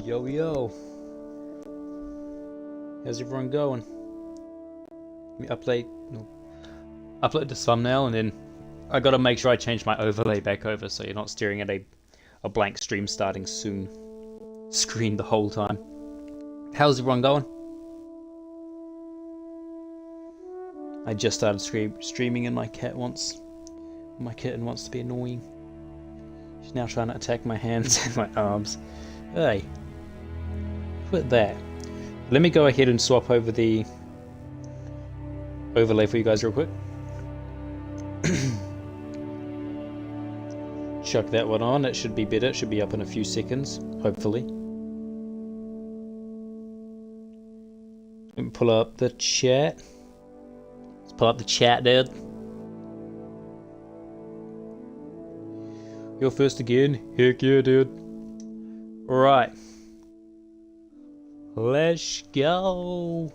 Yo, yo. How's everyone going? Let me upload the thumbnail, and then I gotta make sure I change my overlay back over so you're not staring at a blank stream starting soon screen the whole time. How's everyone going? I just started streaming and my kitten wants to be annoying. She's now trying to attack my hands and my arms. Hey, quit that. Let me go ahead and swap over the overlay for you guys real quick. Chuck that one on. It should be better. It should be up in a few seconds, hopefully. Let me pull up the chat. Let's pull up the chat, dude. You're first again? Heck yeah, dude. Alright. Let's go.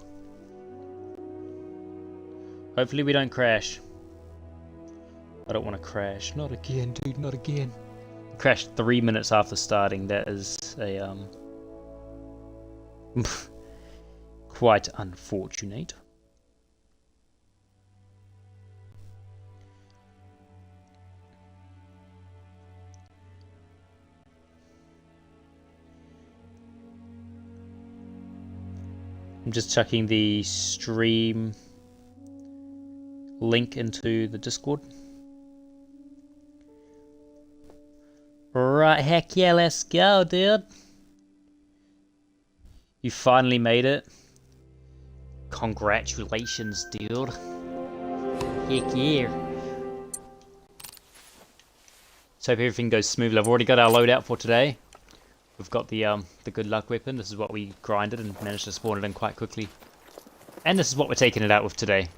Hopefully we don't crash. I don't want to crash. Not again, dude, not again. Crashed 3 minutes after starting. That is a quite unfortunate. I'm just chucking the stream link into the Discord. Right, heck yeah, let's go, dude. You finally made it. Congratulations, dude. Heck yeah. So hope everything goes smoothly. I've already got our loadout for today. We've got the good luck weapon. This is what we grinded and managed to spawn it in quite quickly. And this is what we're taking it out with today.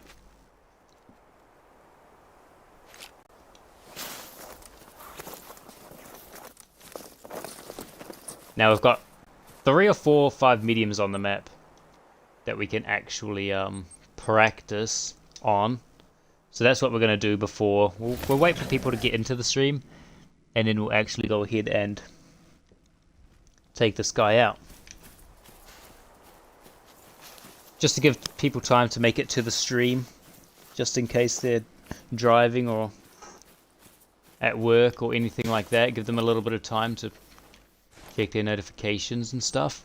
Now we've got 3 or 4 or 5 mediums on the map that we can actually practice on. So that's what we're going to do before. We'll wait for people to get into the stream, and then we'll actually go ahead and take this guy out. Just to give people time to make it to the stream, just in case they're driving or at work or anything like that. Give them a little bit of time to check their notifications and stuff.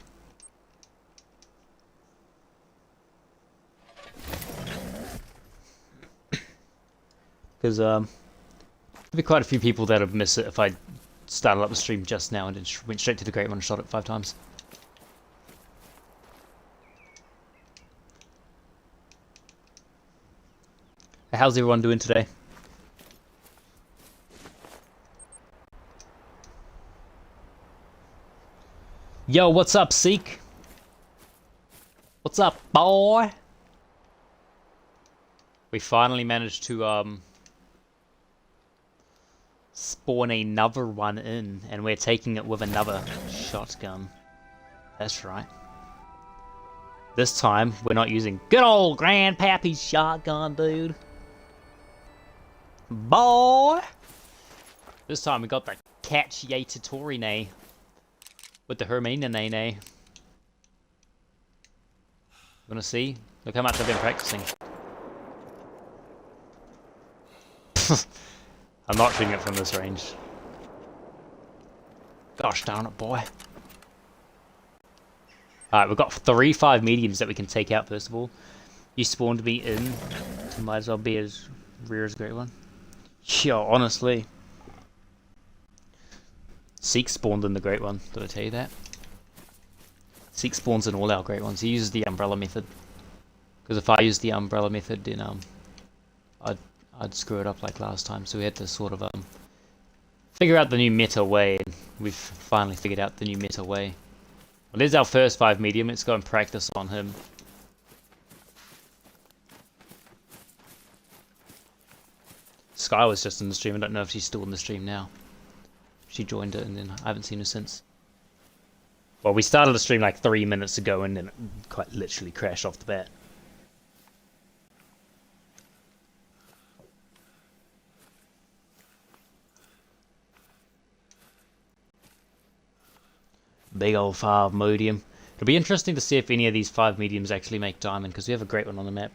Because there'll be quite a few people that have missed it if I started up the stream just now and then went straight to the Great One and shot it 5 times. How's everyone doing today? Yo, what's up, Seek? What's up, boy? We finally managed to spawn another one in, and we're taking it with another shotgun. That's right. This time, we're not using good old Grandpappy's shotgun, dude. Boy! This time we got the Cacciatorine with the Hermina Nene. Wanna see? Look how much I've been practicing. I'm not shooting it from this range. Gosh darn it, boy. Alright, we've got 3 5 mediums that we can take out first of all. You spawned me in, so might as well be as rare as a great one. Yo, honestly. Seek spawned in the great one, did I tell you that? Seek spawns in all our great ones. He uses the umbrella method. Because if I use the umbrella method, then I'd screw it up like last time. So we had to sort of figure out the new meta way, and we've finally figured out the new meta way. Well, there's our first 5 medium. Let's go and practice on him. Sky was just in the stream. I don't know if she's still in the stream now. She joined it and then I haven't seen her since. Well, we started the stream like 3 minutes ago and then it quite literally crashed off the bat. Big old 5 medium. It'll be interesting to see if any of these 5 mediums actually make diamond, because we have a great one on the map.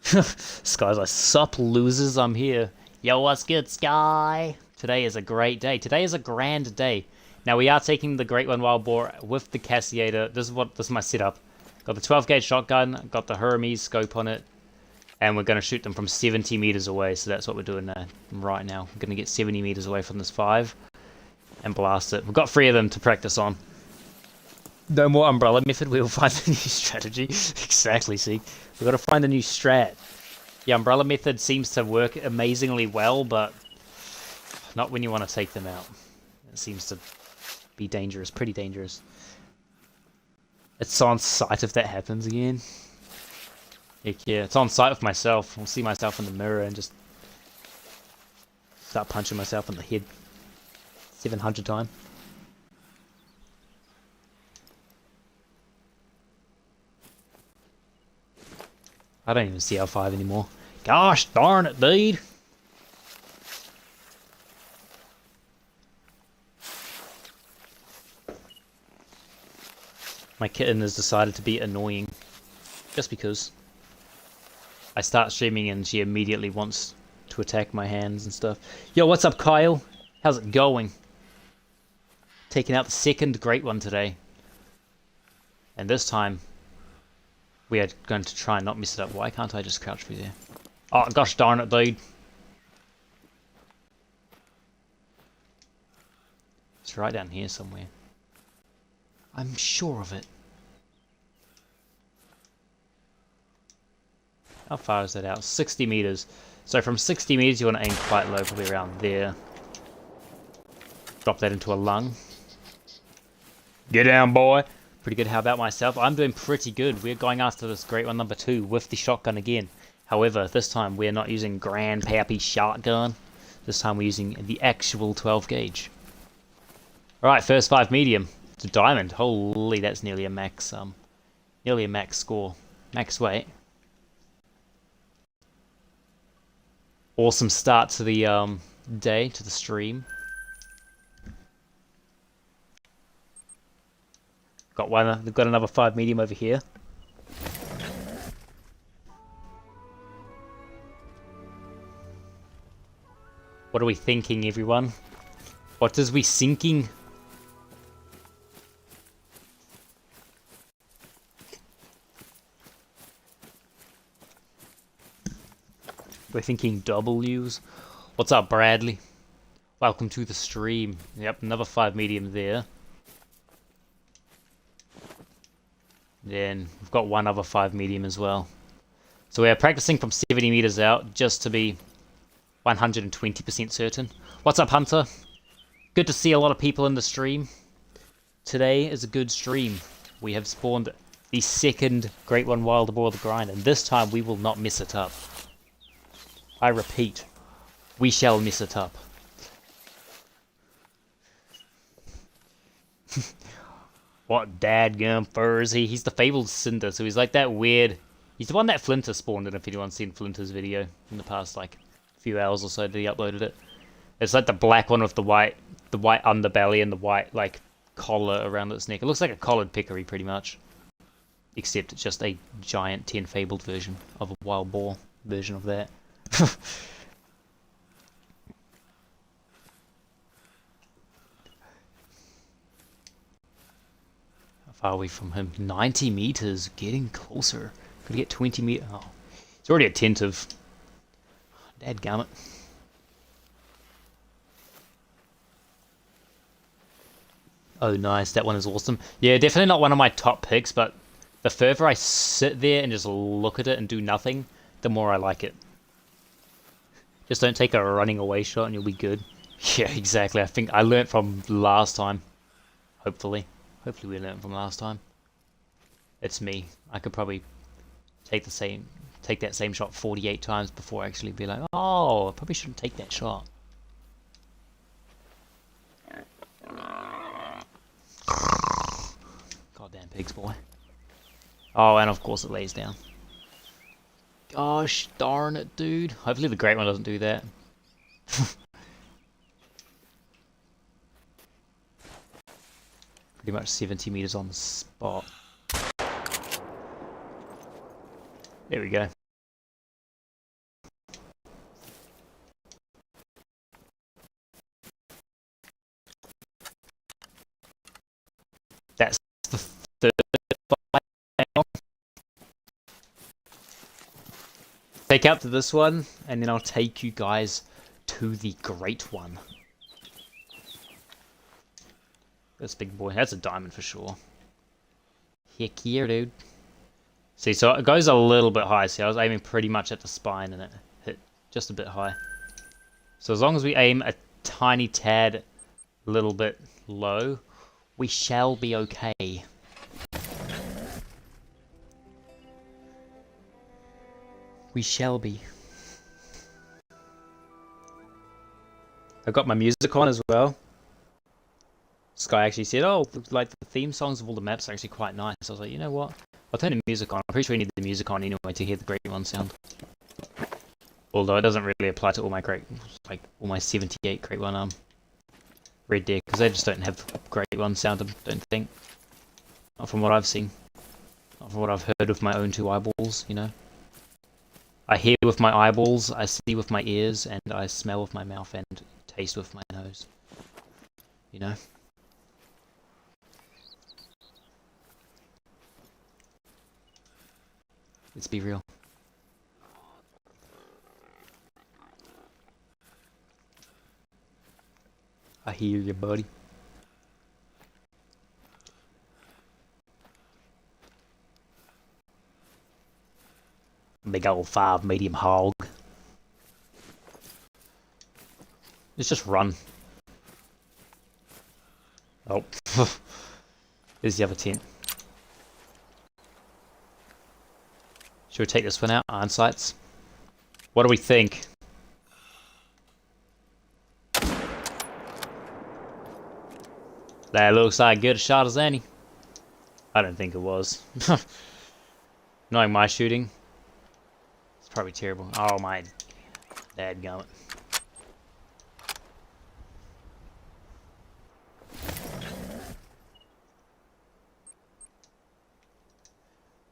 Sky's like, sup losers, I'm here. Yo, what's good, Sky? Today is a great day. Today is a grand day. Now we are taking the Great One Wild Boar with the Cassiator. This is my setup. Got the 12 gauge shotgun, got the Hermes scope on it, and we're going to shoot them from 70 meters away. So that's what we're doing right now. We're going to get 70 meters away from this 5 and blast it. We've got 3 of them to practice on. No more umbrella method. We'll find a new strategy. Exactly, see? We've got to find a new strat. The umbrella method seems to work amazingly well, but not when you want to take them out. It seems to be dangerous, pretty dangerous. It's on sight if that happens again. Heck yeah, it's on sight with myself. I'll see myself in the mirror and just start punching myself in the head 700 times. I don't even see L5 anymore. Gosh darn it, dude! My kitten has decided to be annoying. Just because. I start streaming and she immediately wants to attack my hands and stuff. Yo, what's up, Kyle? How's it going? Taking out the second great one today. And this time, we are going to try and not mess it up. Why can't I just crouch through there? Oh, gosh darn it, dude. It's right down here somewhere. I'm sure of it. How far is that out? 60 meters. So from 60 meters you want to aim quite low, probably around there. Drop that into a lung. Get down, boy. Pretty good. How about myself? I'm doing pretty good. We're going after this great one number 2 with the shotgun again. However, this time we're not using Grand Pappy shotgun. This time we're using the actual 12 gauge. Alright, first 5 medium. It's a diamond. Holy, that's nearly a max score. Max weight. Awesome start to the day, to the stream. They've got another 5 medium over here. What are we thinking, everyone? What is we sinking? We're thinking W's. What's up, Bradley? Welcome to the stream. Yep, another 5 medium there. Then we've got one other 5 medium as well. So we are practicing from 70 meters out just to be 120% certain. What's up, Hunter? Good to see a lot of people in the stream. Today is a good stream. We have spawned the second Great One Wild Boar of the Grind, and this time we will not mess it up. I repeat, we shall mess it up. What dadgum fur is he? He's the fabled Cinder, so he's like that weird... He's the one that Flinter spawned in, if anyone's seen Flinter's video in the past, like, few hours or so that he uploaded it. It's like the black one with the white underbelly and the white, like, collar around its neck. It looks like a collared peccary, pretty much. Except it's just a giant 10 fabled version of a wild boar version of that. How far are we from him? 90 meters, getting closer. Could get 20 meters. Oh, he's already attentive. Dadgummit. Oh, nice. That one is awesome. Yeah, definitely not one of my top picks, but the further I sit there and just look at it and do nothing, the more I like it. Just don't take a running away shot and you'll be good. Yeah, exactly. I think I learnt from last time. Hopefully. Hopefully we learnt from last time. It's me. I could probably take that same shot 48 times before I actually be like, oh, I probably shouldn't take that shot. Goddamn pigs, boy. Oh, and of course it lays down. Gosh darn it, dude. Hopefully the great one doesn't do that. Pretty much 70 meters on the spot. There we go. That's the third final. Take out to this one, and then I'll take you guys to the great one. This big boy, that's a diamond for sure. Heck yeah, dude. See, so it goes a little bit high. See, I was aiming pretty much at the spine, and it hit just a bit high. So as long as we aim a tiny tad, little bit low, we shall be okay. We shall be. I got my music on as well. Sky actually said, oh, like the theme songs of all the maps are actually quite nice. I was like, you know what? I'll turn the music on. I'm pretty sure you need the music on anyway to hear the Great One sound. Although it doesn't really apply to all my all my 78 Great One Red Deer, because they just don't have Great One sound, I don't think. Not from what I've seen. Not from what I've heard with my own two eyeballs, you know. I hear with my eyeballs, I see with my ears, and I smell with my mouth and taste with my nose. You know? Let's be real. I hear you, buddy. Big old 5 medium hog. Let's just run. Oh. There's the other tent. Should we take this one out? Iron sights. What do we think? That looks like good a shot as any. I don't think it was. Knowing my shooting, it's probably terrible. Oh my dadgummit.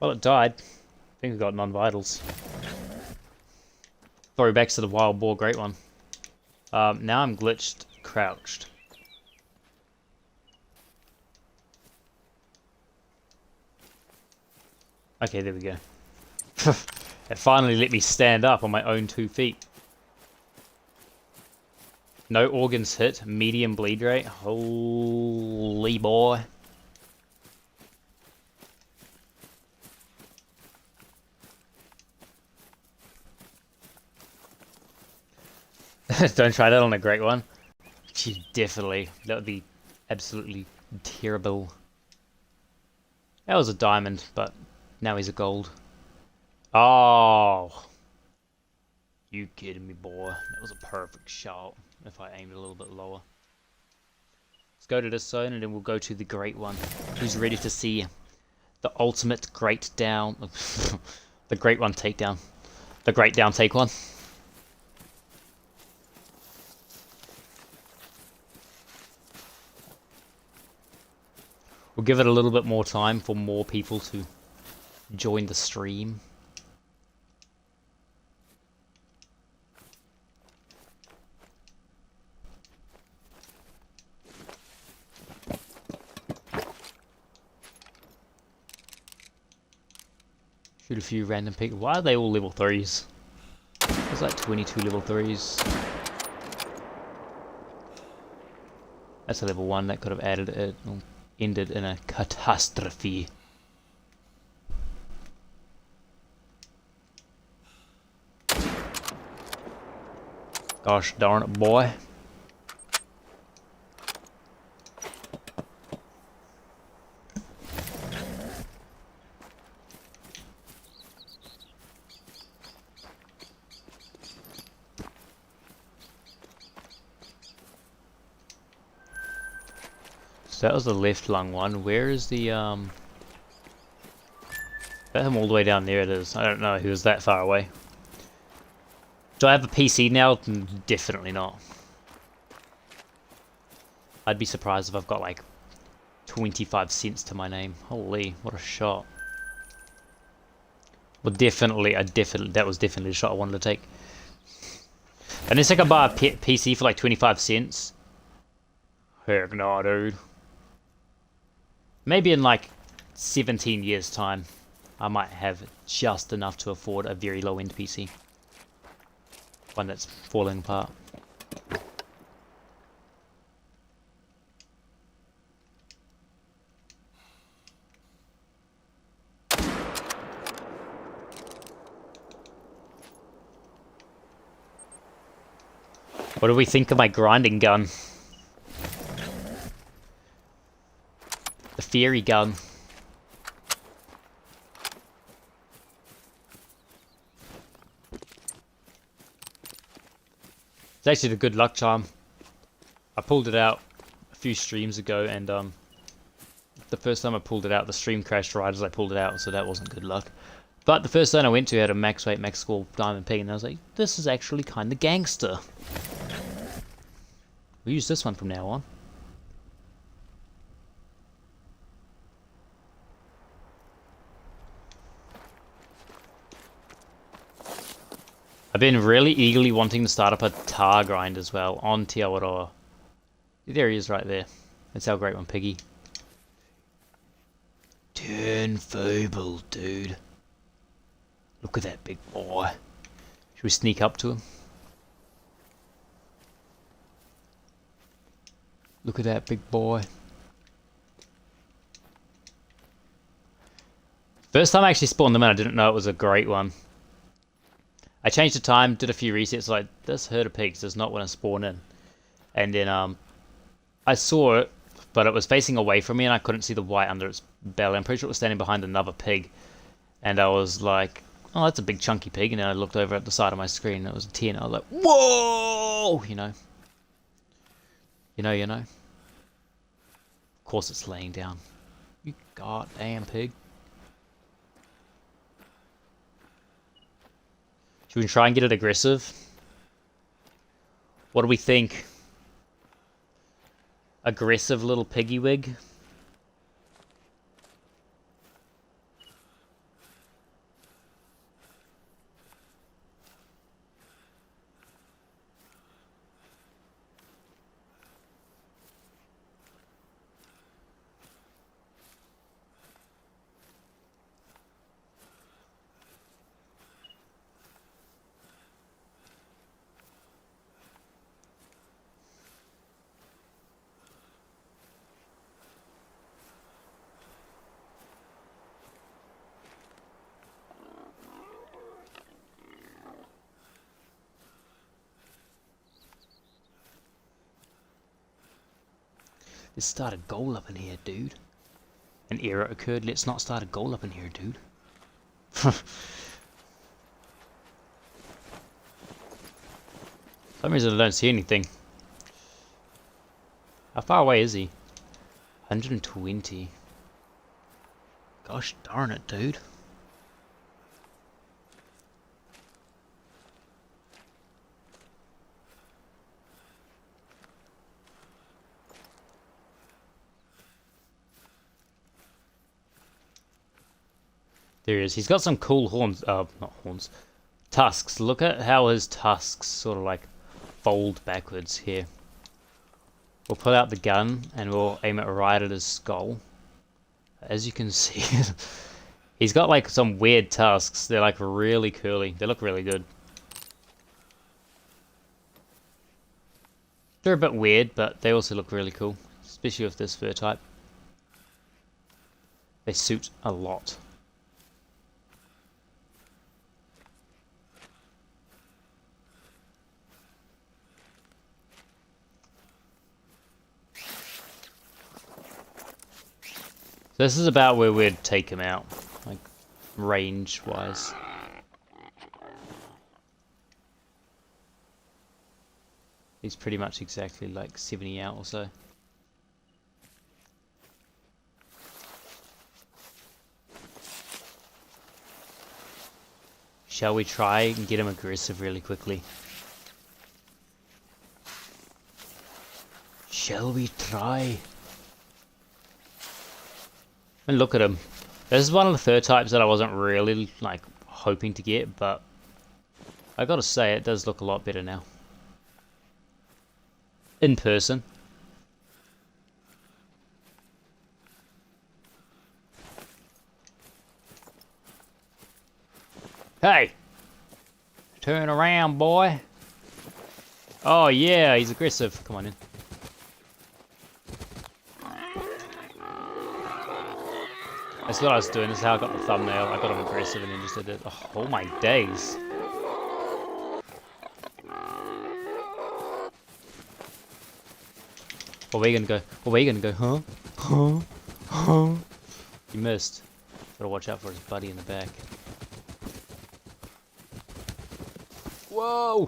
Well, it died. I think we got non-vitals. Throwbacks to the wild boar, great one. Now I'm glitched, crouched. Okay, there we go. It finally let me stand up on my own 2 feet. No organs hit, medium bleed rate. Holy boy. Don't try that on a great one. Gee, definitely. That would be absolutely terrible. That was a diamond, but now he's a gold. Oh. You kidding me, boy. That was a perfect shot if I aimed a little bit lower. Let's go to this zone and then we'll go to the great one. Who's ready to see the ultimate great down? The great one takedown. The great down take one. We'll give it a little bit more time for more people to join the stream. Shoot a few random people. Why are they all level 3s? There's like 22 level 3s. That's a level 1 that could have added it. Ended in a catastrophe. Gosh darn it, boy. So that was the left lung one. Where is the Let him all the way down there it is. I don't know, he was that far away. Do I have a PC now? Definitely not. I'd be surprised if I've got like 25 cents to my name. Holy, what a shot. Well, definitely, that was definitely the shot I wanted to take. Unless I can buy a PC for like 25 cents. Heck no, dude. Maybe in like 17 years' time, I might have just enough to afford a very low-end PC. One that's falling apart. What do we think of my grinding gun? The fairy gun. It's actually the good luck charm. I pulled it out a few streams ago, and the first time I pulled it out, the stream crashed right as I pulled it out, so that wasn't good luck. But the first zone I went to had a max weight, max score diamond pig, and I was like, this is actually kind of gangster. We'll use this one from now on. I've been really eagerly wanting to start up a tar grind as well on Te Awaroa. There he is right there. That's our great one, Piggy. Turn feeble, dude. Look at that big boy. Should we sneak up to him? Look at that big boy. First time I actually spawned them in, I didn't know it was a great one. I changed the time, did a few resets, like, this herd of pigs does not want to spawn in. And then I saw it, but it was facing away from me and I couldn't see the white under its belly. I'm pretty sure it was standing behind another pig. And I was like, oh, that's a big chunky pig. And then I looked over at the side of my screen and it was a 10. I was like, whoa! You know. You know. Of course it's laying down. You goddamn pig. Should we try and get it aggressive? What do we think? Aggressive little piggy wig? Let's start a goal up in here, dude. An error occurred. Let's not start a goal up in here, dude. For some reason I don't see anything. How far away is he? 120. Gosh darn it, dude. There he is. He's got some cool horns. Not horns. Tusks. Look at how his tusks sort of like fold backwards here. We'll pull out the gun and we'll aim it right at his skull. As you can see, he's got like some weird tusks. They're like really curly. They look really good. They're a bit weird, but they also look really cool. Especially with this fur type. They suit a lot. This is about where we'd take him out, like, range-wise. He's pretty much exactly like 70 out or so. Shall we try and get him aggressive really quickly? Shall we try? And look at him. This is one of the fur types that I wasn't really like hoping to get, but I gotta say it does look a lot better now. In person. Hey! Turn around, boy. Oh yeah, he's aggressive. Come on in. That's what I was doing. This is how I got the thumbnail. I got him aggressive and then just did it. Oh my days. Where are you gonna go? Where are you gonna go? Huh? Huh? Huh? You missed. Gotta watch out for his buddy in the back. Whoa!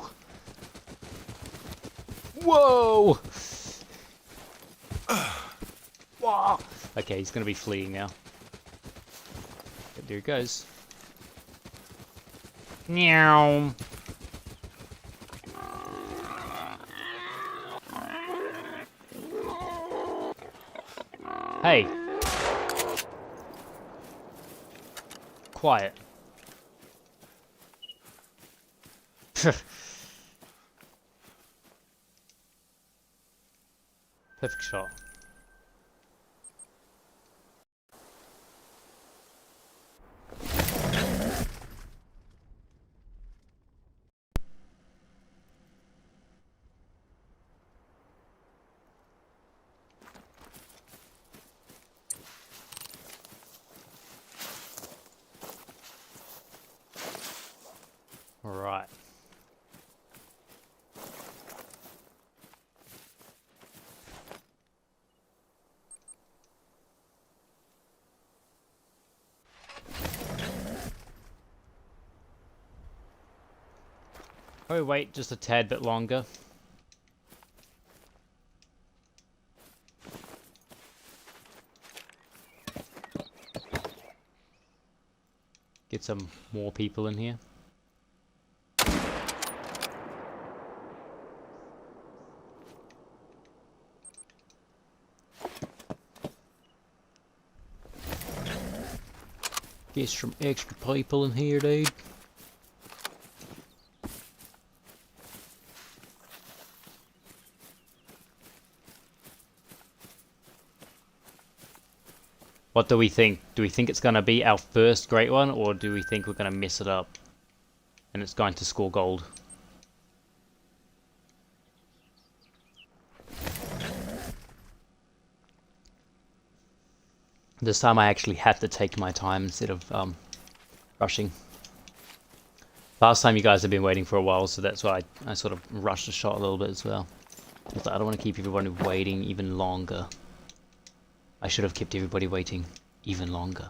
Whoa! Whoa! Okay, he's gonna be fleeing now. But there he goes. Meow. Hey! Quiet. Perfect shot. All right. Probably wait just a tad bit longer. Get some more people in here. Get some extra people in here, dude. What do we think? Do we think it's going to be our first great one, or do we think we're going to mess it up and it's going to score gold? This time I actually had to take my time instead of rushing. Last time you guys have been waiting for a while, so that's why I sort of rushed the shot a little bit as well. I don't want to keep everyone waiting even longer. I should have kept everybody waiting even longer.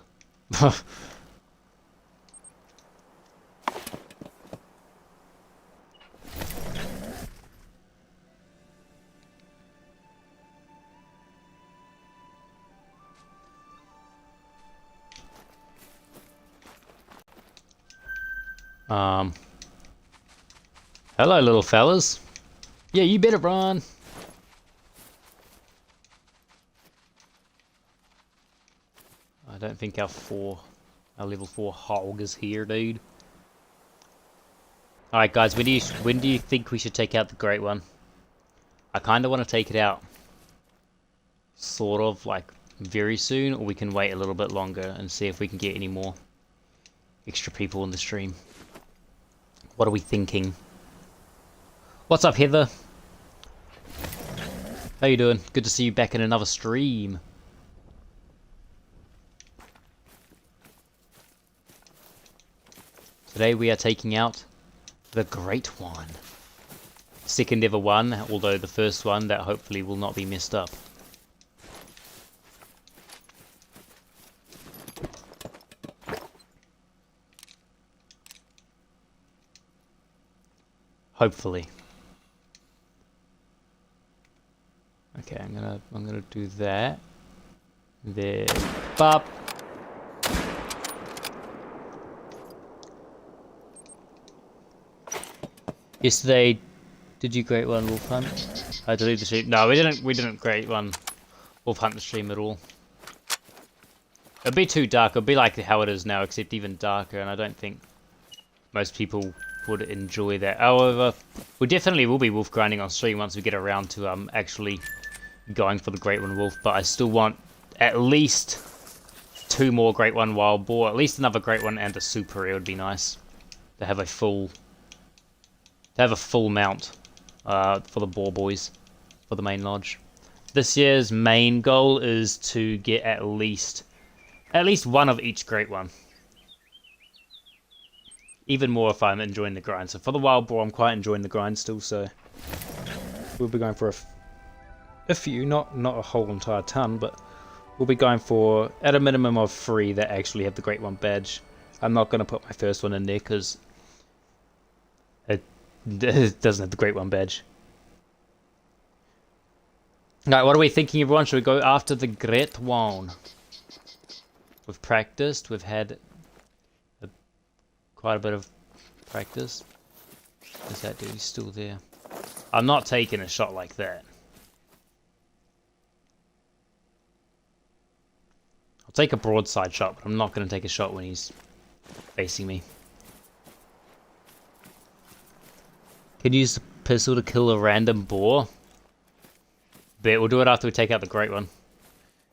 Hello, little fellas. Yeah, you better run. I don't think our level 4 hog is here, dude. Alright guys, when do you think we should take out the great one? I kinda wanna take it out sort of like very soon, or we can wait a little bit longer and see if we can get any more extra people in the stream. What are we thinking? What's up, Heather? How you doing? Good to see you back in another stream. Today we are taking out the Great One. Second ever one, although the first one that hopefully will not be messed up. Hopefully. Okay, I'm gonna do that. There. Bop. Yesterday, did you great one wolf hunt? I deleted the stream. No, we didn't great one wolf hunt the stream at all. It'd be too dark. It'd be like how it is now, except even darker, and I don't think most people would enjoy that. However, we definitely will be wolf grinding on stream once we get around to actually going for the Great One Wolf, but I still want at least 2 more Great One Wild Boar, at least another Great One and a Super Rare would be nice. To have a full mount for the Boar Boys, for the main lodge. This year's main goal is to get at least one of each Great One. Even more if I'm enjoying the grind. So for the Wild Boar, I'm quite enjoying the grind still, so we'll be going for a few, not a whole entire ton, but we'll be going for at a minimum of 3 that actually have the Great One badge. I'm not going to put my first one in there because it doesn't have the Great One badge. Alright, what are we thinking, everyone? Should we go after the Great One? We've practiced, we've had quite a bit of practice. Is that dude still there? I'm not taking a shot like that. I'll take a broadside shot, but I'm not going to take a shot when he's facing me. Can use the pistol to kill a random boar. Bet we'll do it after we take out the Great One.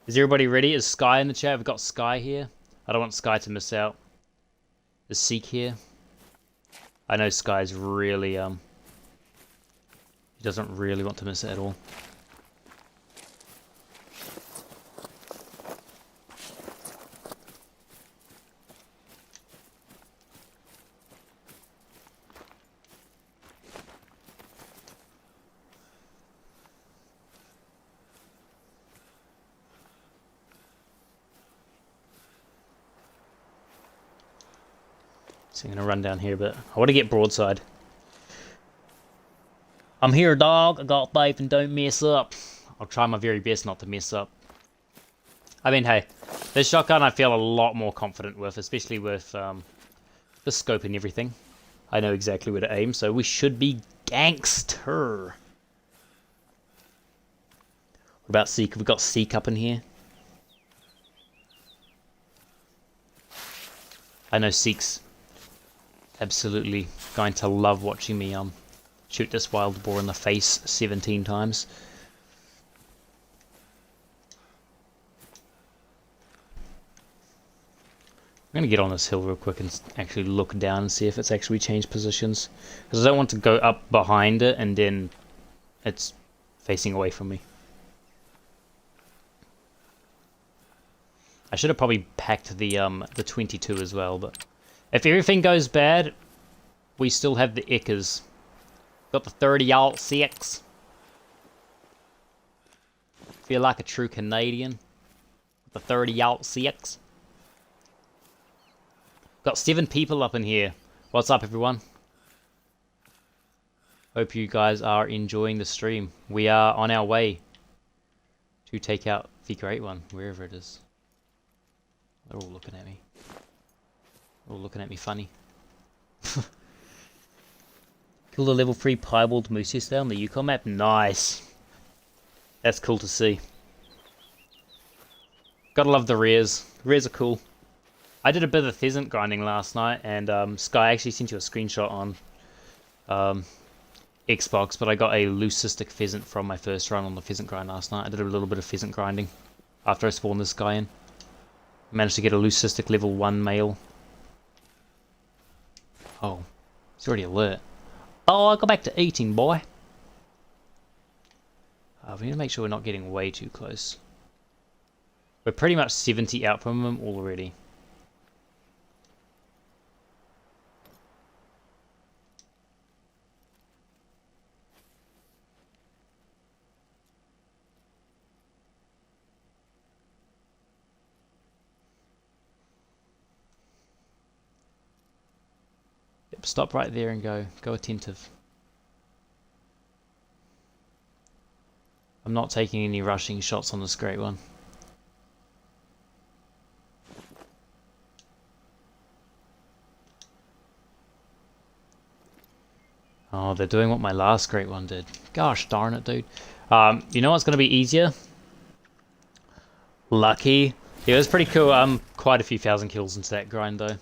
Is everybody ready? Is Sky in the chat? We've got Sky here. I don't want Sky to miss out. Is Seek here? I know Sky's really, he doesn't really want to miss it at all. So I'm going to run down here, but I want to get broadside. I'm here, dog. I got faith and don't mess up. I'll try my very best not to mess up. I mean, hey, this shotgun I feel a lot more confident with, especially with the scope and everything. I know exactly where to aim, so we should be gangster. What about Seek? We've got Seek up in here. I know Seek's absolutely going to love watching me shoot this wild boar in the face 17 times. I'm going to get on this hill real quick and actually look down and see if it's actually changed positions. Because I don't want to go up behind it and then it's facing away from me. I should have probably packed the 22 as well, but if everything goes bad, we still have the Ickers. Got the 30-06. Feel like a true Canadian. The 30-06. Got 7 people up in here. What's up, everyone? Hope you guys are enjoying the stream. We are on our way to take out the Great One, wherever it is. They're all looking at me. All looking at me funny. Kill the level 3 piebald moose yesterday on the Yukon map. Nice. That's cool to see. Gotta love the rares. The rares are cool. I did a bit of pheasant grinding last night, and Sky actually sent you a screenshot on Xbox, but I got a leucistic pheasant from my first run on the pheasant grind last night. I did a little bit of pheasant grinding after I spawned this guy in. Managed to get a leucistic level 1 male. Oh, he's already alert. Oh, I got back to eating, boy. We need to make sure we're not getting way too close. We're pretty much 70 out from him already. Stop right there and go attentive. I'm not taking any rushing shots on this Great One. Oh, they're doing what my last Great One did. Gosh darn it, dude. You know what's going to be easier? Lucky Yeah, it was pretty cool. Quite a few thousand kills into that grind though.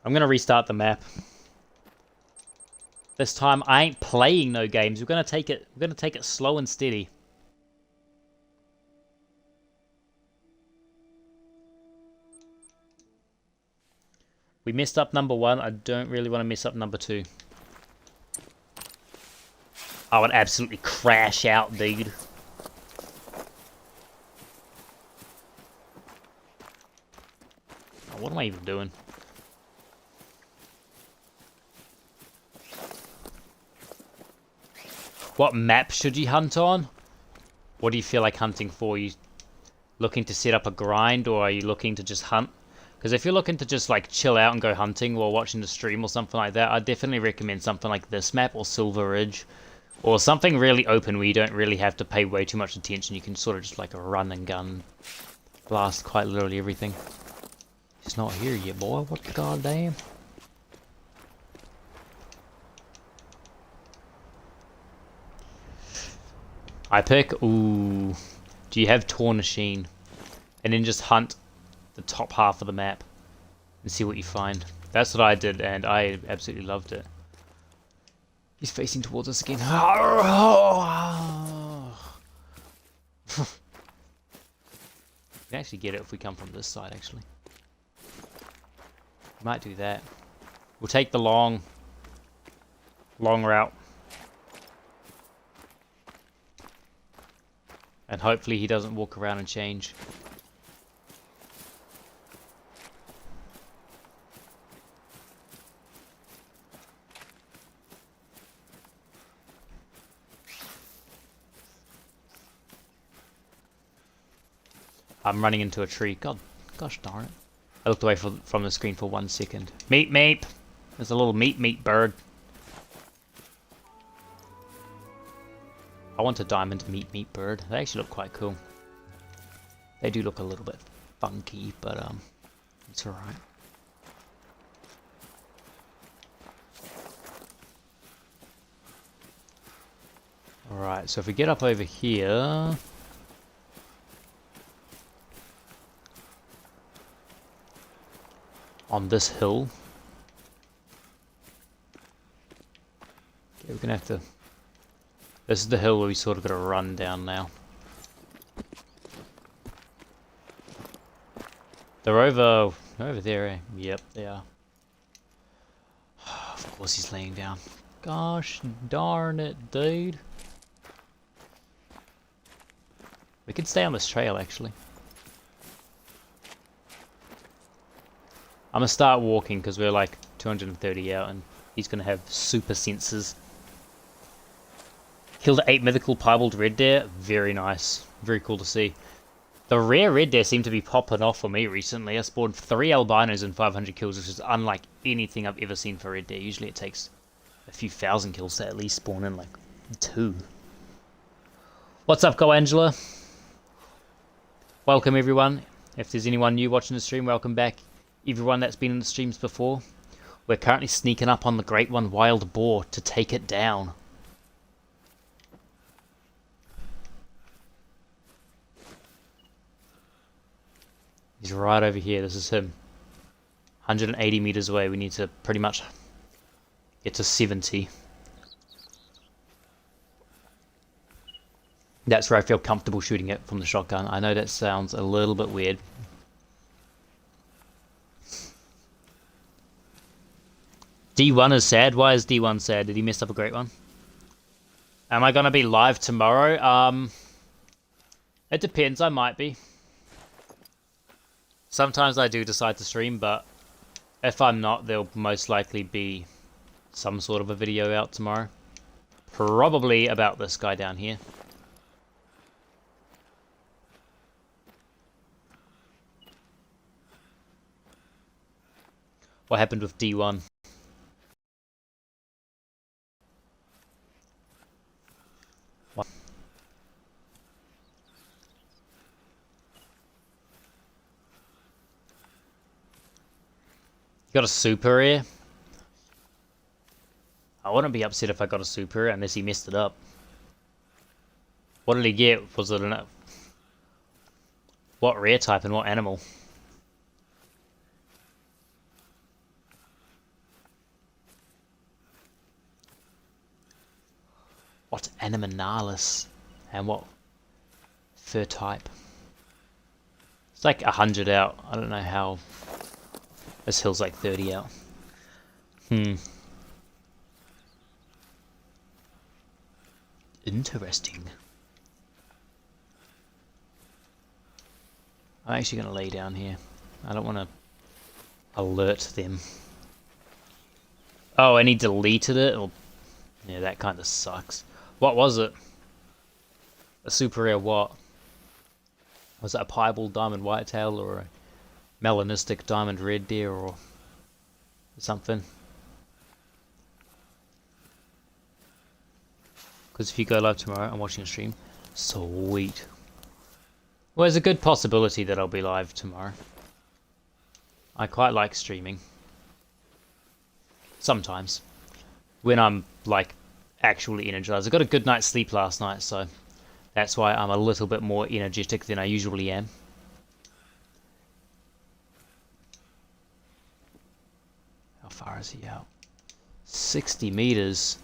I'm gonna restart the map. This time I ain't playing no games. We're gonna take it slow and steady. We messed up number 1. I don't really want to mess up number 2. I would absolutely crash out, dude. Oh, what am I even doing? What map should you hunt on? What do you feel like hunting for? Are you looking to set up a grind, or are you looking to just hunt? Because if you're looking to just like chill out and go hunting while watching the stream or something like that, I'd definitely recommend something like this map or Silver Ridge. Or something really open where you don't really have to pay way too much attention. You can sort of just like run and gun. Blast quite literally everything. He's not here yet, boy. What the goddamn? I pick... Ooh. Do you have Tornasheen? And then just hunt the top half of the map. And see what you find. That's what I did, and I absolutely loved it. He's facing towards us again. We can actually get it if we come from this side, actually. Might do that. We'll take the long route. And hopefully he doesn't walk around and change. I'm running into a tree. Gosh darn it. I looked away from the screen for 1 second. Meep meep! There's a little meep bird. I want a diamond meep bird. They actually look quite cool. They do look a little bit funky, but it's alright. Alright, so if we get up over here... on this hill. Okay, we're gonna have to... This is the hill where we sort of gotta run down now. They're over there, eh? Yep, they are. Of course he's laying down. Gosh darn it, dude. We could stay on this trail, actually. I'm gonna start walking because we're like 230 out and he's gonna have super senses. Killed 8 mythical piebald red deer. Very nice. Very cool to see. The rare red deer seem to be popping off for me recently. I spawned 3 albinos and 500 kills, which is unlike anything I've ever seen for red deer. Usually it takes a few thousand kills to at least spawn in like 2. What's up, Go Angela? Welcome everyone. If there's anyone new watching the stream, welcome back. Everyone that's been in the streams before. We're currently sneaking up on the Great One Wild Boar to take it down. He's right over here. This is him. 180 meters away. We need to pretty much get to 70. That's where I feel comfortable shooting it from the shotgun. I know that sounds a little bit weird. D1 is sad. Why is D1 sad? Did he mess up a great one? Am I gonna be live tomorrow? It depends. I might be. Sometimes I do decide to stream, but if I'm not, there'll most likely be some sort of a video out tomorrow. Probably about this guy down here. What happened with D1? What? You got a super here? I wouldn't be upset if I got a super unless he messed it up. What did he get? Was it an... What rare type and what animal? What animalis? And what fur type? It's like 100 out. I don't know how... This hill's like 30 out. Interesting. I'm actually going to lay down here. I don't want to alert them. Oh, and he deleted it? Or... Yeah, that kind of sucks. What was it? A super rare what? Was it a piebald diamond whitetail or a melanistic diamond red deer or something? Because if you go live tomorrow, I'm watching a stream. Sweet. Well, there's a good possibility that I'll be live tomorrow. I quite like streaming. Sometimes. When I'm, like, actually energized. I got a good night's sleep last night, so that's why I'm a little bit more energetic than I usually am. How far is he out? 60 meters.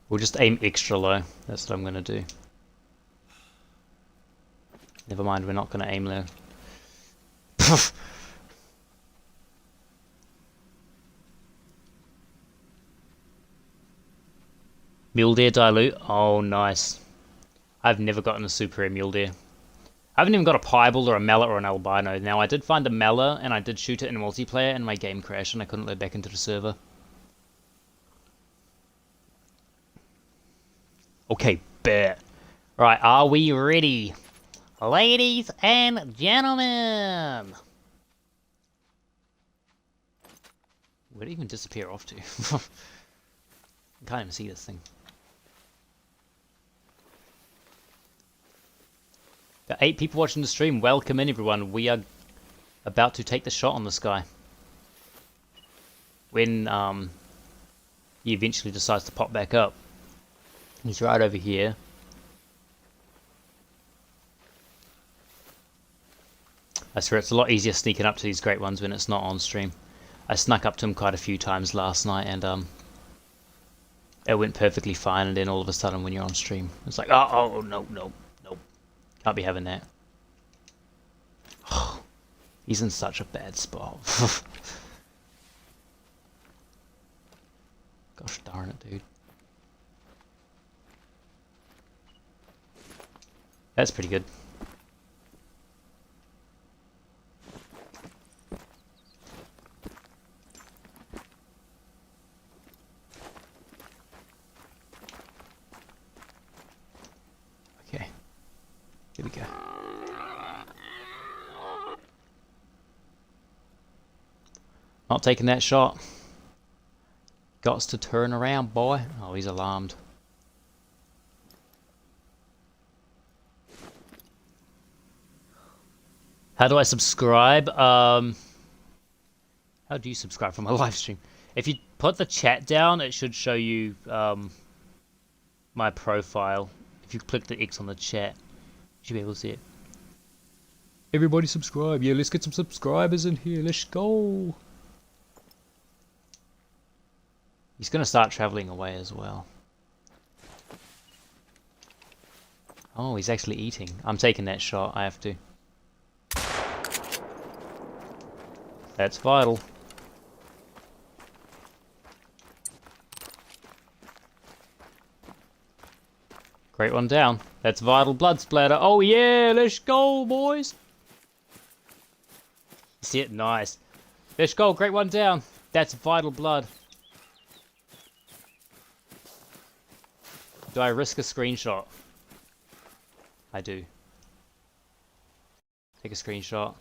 We'll just aim extra low. That's what I'm going to do. Never mind, we're not going to aim low. Mule deer dilute? Oh, nice. I've never gotten a super rare mule deer. I haven't even got a piebald or a mallet or an albino. Now, I did find a mallet and I did shoot it in multiplayer and my game crashed and I couldn't load back into the server. Okay, bet. Right, are we ready? Ladies and gentlemen! Where'd it even disappear off to? I can't even see this thing. Got 8 people watching the stream. Welcome in, everyone. We are about to take the shot on this guy. When he eventually decides to pop back up. He's right over here. I swear it's a lot easier sneaking up to these great ones when it's not on stream. I snuck up to him quite a few times last night and it went perfectly fine, and then all of a sudden when you're on stream it's like, oh no, can't be having that. He's in such a bad spot. Gosh darn it, dude. That's pretty good. Okay. Here we go. Not taking that shot. Gots to turn around, boy. Oh, he's alarmed. How do I subscribe? How do you subscribe from a live stream? If you put the chat down, it should show you my profile. If you click the X on the chat, you should be able to see it. Everybody subscribe. Yeah, let's get some subscribers in here. Let's go. He's going to start traveling away as well. Oh, he's actually eating. I'm taking that shot. I have to. That's vital. Great one down. That's vital blood splatter. Oh yeah, let's go, boys. See it? Nice. Let's go. Great one down. That's vital blood. Do I risk a screenshot? I do. Take a screenshot.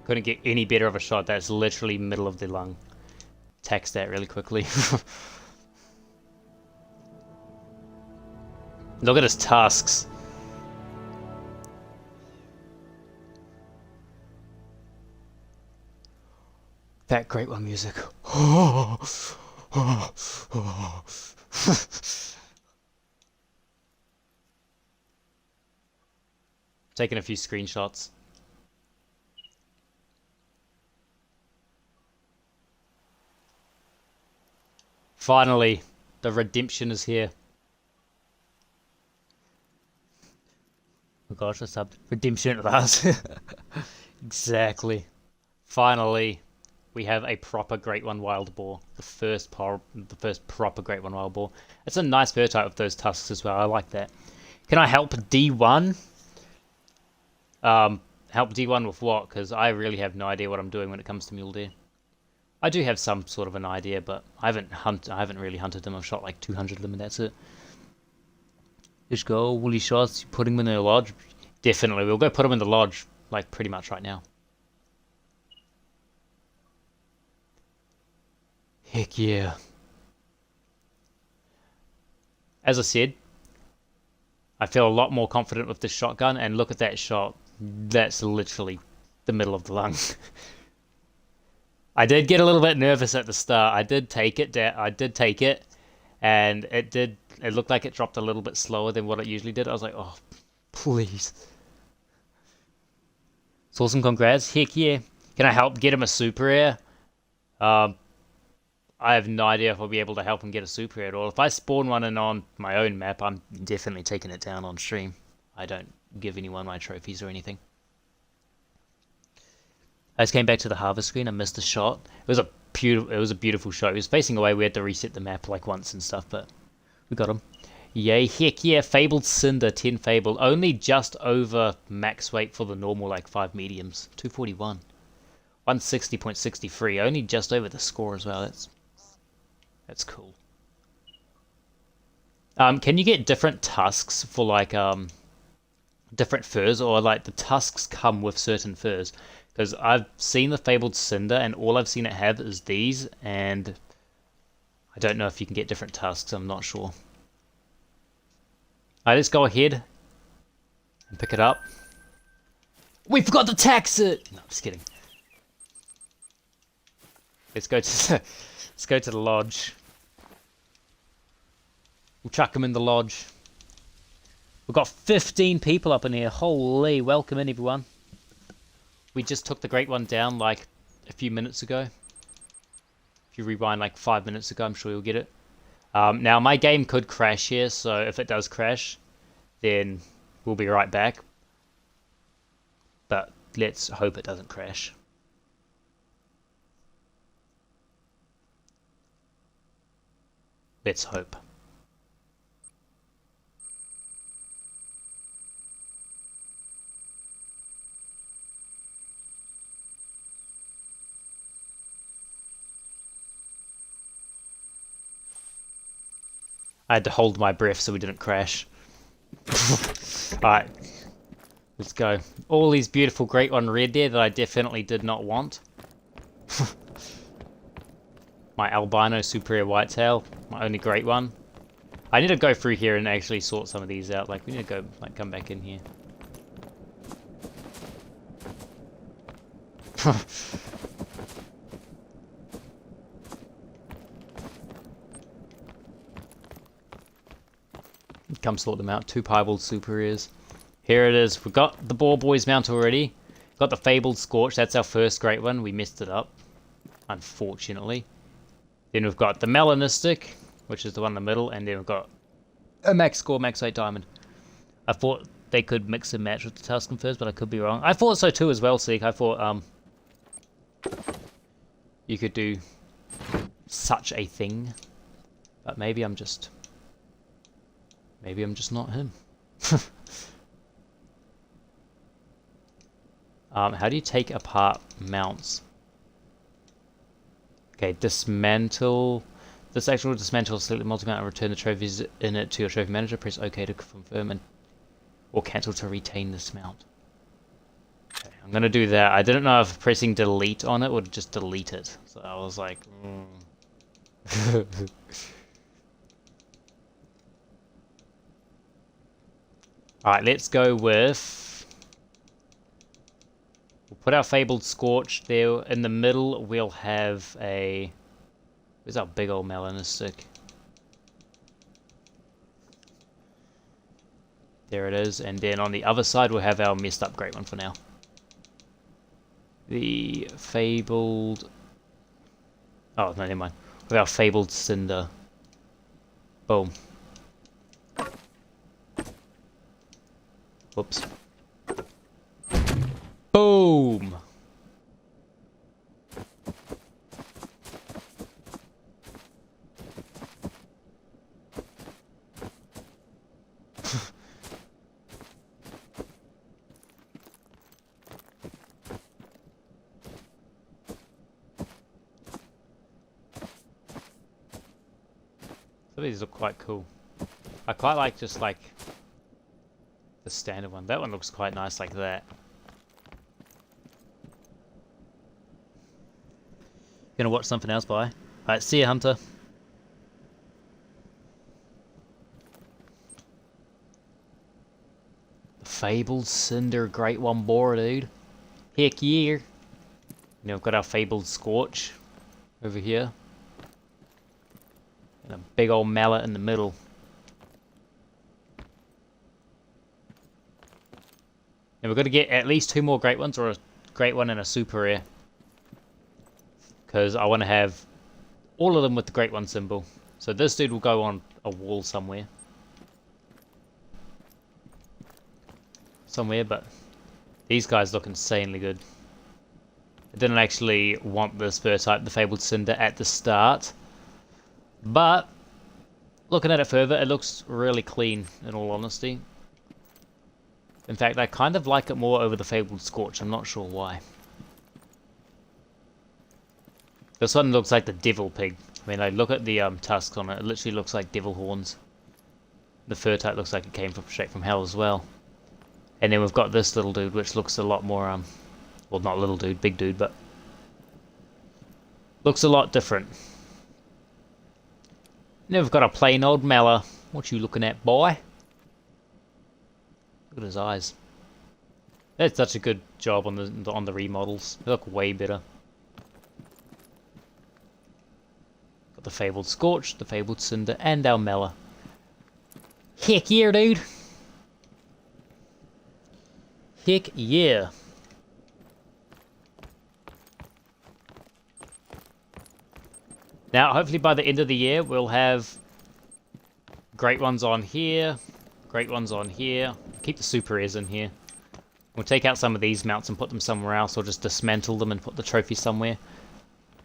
Couldn't get any better of a shot. That's literally middle of the lung. Text that really quickly. Look at his tusks. That great one music. Taking a few screenshots. Finally, the redemption is here. Oh gosh, that's up. Redemption at last. Exactly. Finally, we have a proper Great One Wild Boar. The first proper Great One Wild Boar. It's a nice fur type with those tusks as well. I like that. Can I help D1? Help D1 with what? Because I really have no idea what I'm doing when it comes to mule deer. I do have some sort of an idea, but I haven't really hunted them. I've shot like 200 of them and that's it. Just go, woolly shots, putting them in the lodge. Definitely, we'll go put them in the lodge, like pretty much right now. Heck yeah. As I said, I feel a lot more confident with this shotgun, and look at that shot. That's literally the middle of the lung. I did get a little bit nervous at the start. I did take it, and it looked like it dropped a little bit slower than what it usually did. I was like, oh, please. It's awesome, congrats. Heck yeah. Can I help get him a super rare? I have no idea if I'll be able to help him get a super rare at all. If I spawn one in on my own map, I'm definitely taking it down on stream. I don't give anyone my trophies or anything. I just came back to the harvest screen. I missed a shot. It was a beautiful shot. He was facing away. We had to reset the map like once and stuff, but we got him. Yay, heck yeah. Fabled Cinder, 10 Fable. Only just over max weight for the normal, like 5 mediums. 241. 160.63. Only just over the score as well. That's cool. Can you get different tusks for like different furs, or like the tusks come with certain furs? Because I've seen the Fabled Cinder, and all I've seen it have is these, and I don't know if you can get different tusks. I'm not sure. Alright, let's go ahead and pick it up. We forgot to tax it! No, I'm just kidding. Let's go to the lodge. We'll chuck them in the lodge. We've got 15 people up in here. Holy, welcome in everyone. We just took the Great One down like a few minutes ago. If you rewind like 5 minutes ago, I'm sure you'll get it. Now my game could crash here, so if it does crash, then we'll be right back. But let's hope it doesn't crash. Let's hope. I had to hold my breath so we didn't crash. Alright. Let's go. All these beautiful Great One red there that I definitely did not want. My albino superior whitetail. My only Great One. I need to go through here and actually sort some of these out. Like, we need to go, like, come back in here. Come sort them out. 2 piebald superiors. Here it is. We've got the Boar Boys mount already. Got the Fabled Scorch. That's our first Great One. We messed it up, unfortunately. Then we've got the Melanistic, which is the one in the middle, and then we've got a max score, max 8 diamond. I thought they could mix and match with the Tuscan first, but I could be wrong. I thought so too as well, Seek. I thought you could do such a thing, but maybe I'm just not him. How do you take apart mounts? Okay, dismantle. This actual dismantle select the multi-mount and return the trophies in it to your trophy manager. Press OK to confirm and or cancel to retain this mount. Okay, I'm gonna do that. I didn't know if pressing delete on it would just delete it. So I was like, Alright, let's go with... We'll put our Fabled Scorch there. In the middle, we'll have a... Where's our big old melanistic? There it is. And then on the other side, we'll have our messed up great one for now. The Fabled... Oh, no, never mind. With our Fabled Cinder. Boom. Whoops. Boom! Some of these look quite cool. I quite like just like the standard one. That one looks quite nice like that. Gonna watch something else, bye. Alright, see ya, Hunter. The Fabled Cinder, great one, Boar, dude. Heck yeah. You know, we've got our Fabled Scorch over here. And a big old mallet in the middle. And we've got to get at least 2 more great ones, or a great one and a super rare. Because I want to have all of them with the great one symbol. So this dude will go on a wall somewhere. But these guys look insanely good. I didn't actually want this first type, the Fabled Cinder, at the start. But looking at it further, it looks really clean, in all honesty. In fact, I kind of like it more over the Fabled Scorch. I'm not sure why. This one looks like the Devil Pig. I mean, I look at the tusks on it. It literally looks like devil horns. The fur type looks like it came straight from hell as well. And then we've got this little dude, which looks a lot more, well, not little dude, big dude, but looks a lot different. Then we've got a plain old Mala. What you looking at, boy? Look at his eyes. That's such a good job on the remodels. They look way better. Got the Fabled Scorch, the Fabled Cinder, and our Mala. Heck yeah, dude! Heck yeah! Now, hopefully by the end of the year, we'll have great ones on here, great ones on here. Keep the super rares in here. We'll take out some of these mounts and put them somewhere else, or just dismantle them and put the trophy somewhere.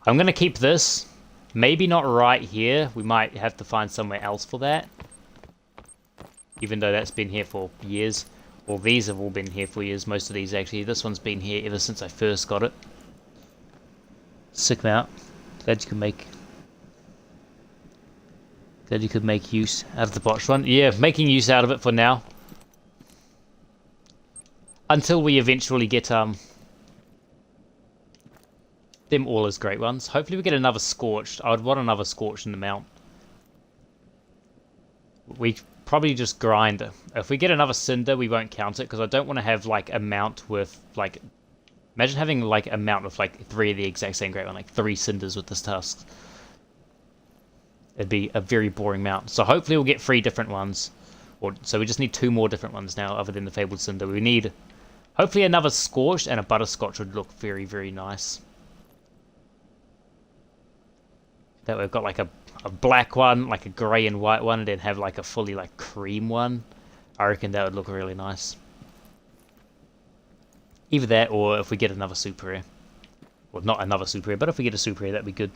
I'm going to keep this. Maybe not right here. We might have to find somewhere else for that. Even though that's been here for years. Well, these have all been here for years. Most of these, actually. This one's been here ever since I first got it. Sick mount. Glad you can make... Glad you could make use out of the botched one. Yeah, making use out of it for now. Until we eventually get them all as great ones. Hopefully we get another Scorched. I would want another Scorched in the mount. We probably just grind. If we get another Cinder, we won't count it, because I don't want to have like a mount with like... Imagine having like a mount with like 3 of the exact same great one, like 3 Cinders with this tusk. It'd be a very boring mount. So hopefully we'll get 3 different ones. So we just need 2 more different ones now, other than the Fabled Cinder. We need... Hopefully another Scorched and a Butterscotch would look very, very nice. That we've got like a black one, like a grey and white one, and then have like a fully like cream one. I reckon that would look really nice. Either that, or if we get another super rare. Well, not another super rare, but if we get a super rare, that'd be good.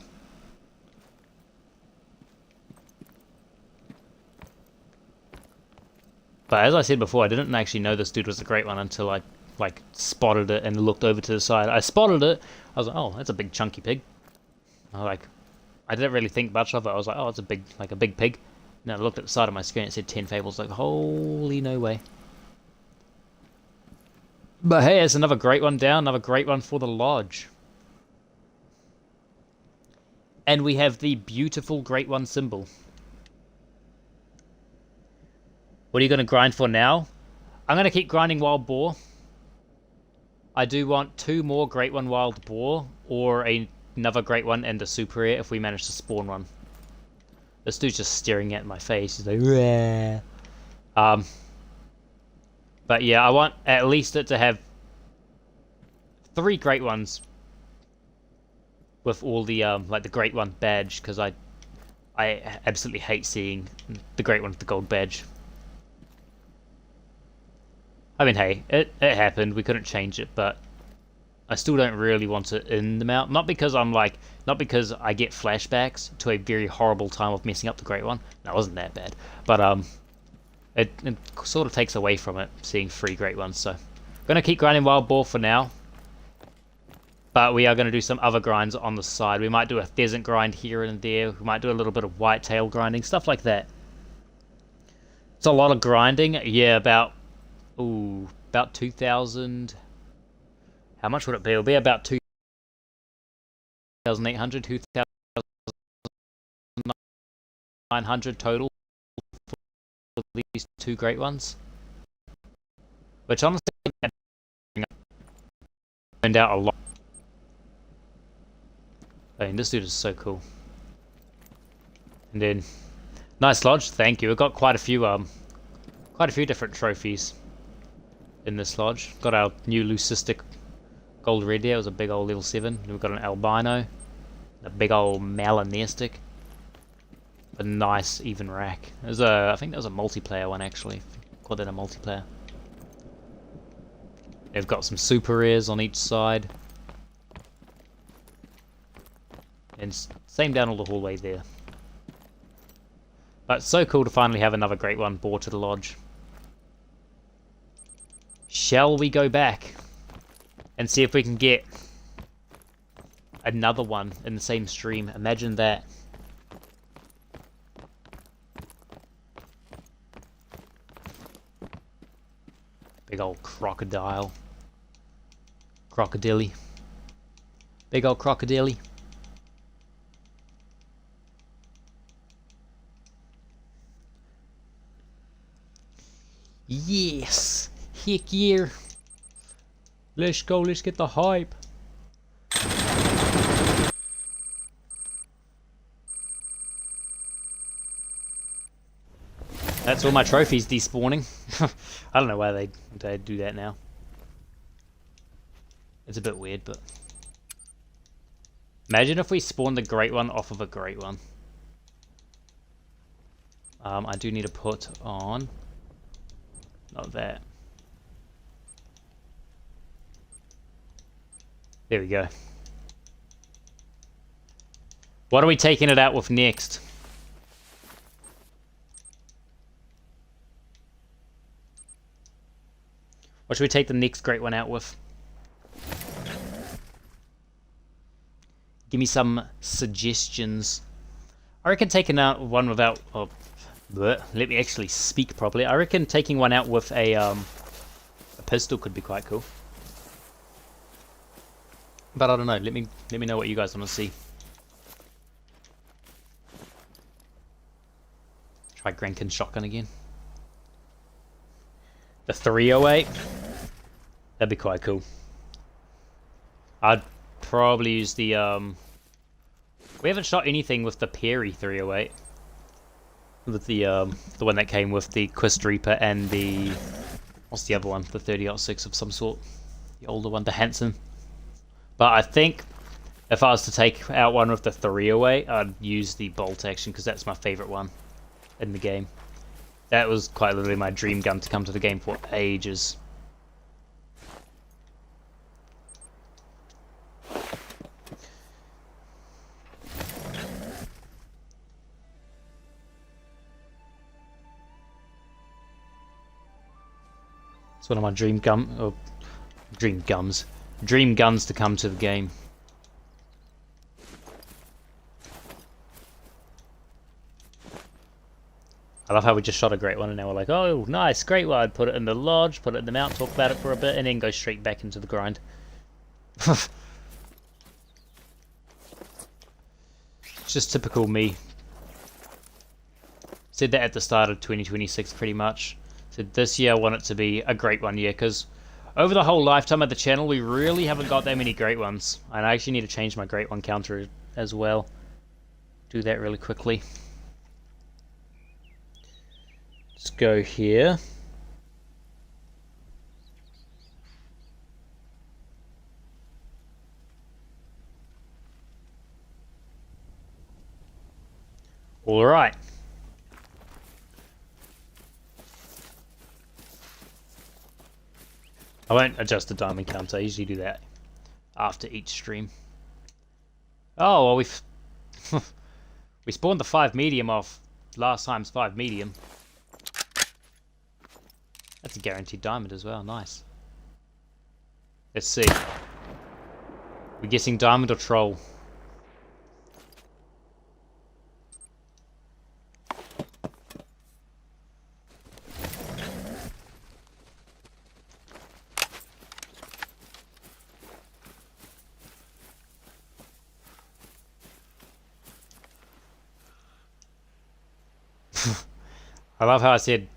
But as I said before, I didn't actually know this dude was a great one until I like spotted it and looked over to the side. I spotted it. I was like, oh, that's a big chunky pig. I didn't really think much of it. I was like, oh, it's a big pig. And then I looked at the side of my screen. It said 10 fables. Like, holy no way. But hey, it's another great one down. Another great one for the lodge. And we have the beautiful great one symbol. What are you going to grind for now? I'm going to keep grinding wild boar. I do want 2 more great one wild boar, or another great one and a super rare if we manage to spawn one. This dude's just staring at my face. He's like, "Rah." But yeah, I want at least it to have 3 great ones with all the like the great one badge, because I absolutely hate seeing the great one with the gold badge. I mean, hey, it happened. We couldn't change it, but I still don't really want it in the mount. Not because I get flashbacks to a very horrible time of messing up the great one. No, it wasn't that bad, but it sort of takes away from it seeing 3 great ones. So, I'm gonna keep grinding wild boar for now, but we are gonna do some other grinds on the side. We might do a pheasant grind here and there. We might do a little bit of whitetail grinding, stuff like that. It's a lot of grinding. Yeah, about 2,000. How much would it be? It'll be about 2,800, 2,900 total for these 2 great ones. Which honestly turned out a lot. I mean, this dude is so cool. And then, nice lodge. Thank you. We've got quite a few different trophies in this lodge. Got our new leucistic gold red deer. It was a big old level 7. We've got an albino, a big old melanistic, a nice even rack. There's I think that was a multiplayer one actually. Call that a multiplayer. They've got some super rares on each side, and same down all the hallway there. But it's so cool to finally have another great one boar to the lodge. Shall we go back and see if we can get another one in the same stream? Imagine that. Big old crocodile. Crocodile. Big old crocodile. Yes! Heck yeah! Let's go, let's get the hype! That's all my trophies despawning. I don't know why they do that now. It's a bit weird, but... Imagine if we spawned the great one off of a great one. I do need to put on... Not that. There we go. What are we taking it out with next? What should we take the next great one out with? Give me some suggestions. I reckon taking out one without... Oh, bleh, let me actually speak properly. I reckon taking one out with a pistol could be quite cool. But I don't know. Let me know what you guys want to see. Try Grankin shotgun again. The 308. That'd be quite cool. I'd probably use the we haven't shot anything with the Perry 308. With the one that came with the Quist Reaper and the... What's the other one? The 30-06 of some sort. The older one, the Hanson. But I think if I was to take out one with the 308, I'd use the bolt action because that's my favourite one in the game. That was quite literally my dream gun to come to the game for ages. It's one of my dream guns to come to the game. I love how we just shot a great one and now we're like, oh, nice, great one. I'd put it in the lodge, put it in the mount, talk about it for a bit, and then go straight back into the grind. It's just typical me. Said that at the start of 2026 pretty much. So this year I want it to be a great one year, because over the whole lifetime of the channel we really haven't got that many great ones. And I actually need to change my great one counter as well. Do that really quickly. Let's go here. Alright. I won't adjust the diamond counter, I usually do that after each stream. Oh, well we spawned the 5 medium off last time's 5 medium. That's a guaranteed diamond as well, nice. Let's see. We're guessing diamond or troll? I love how I said,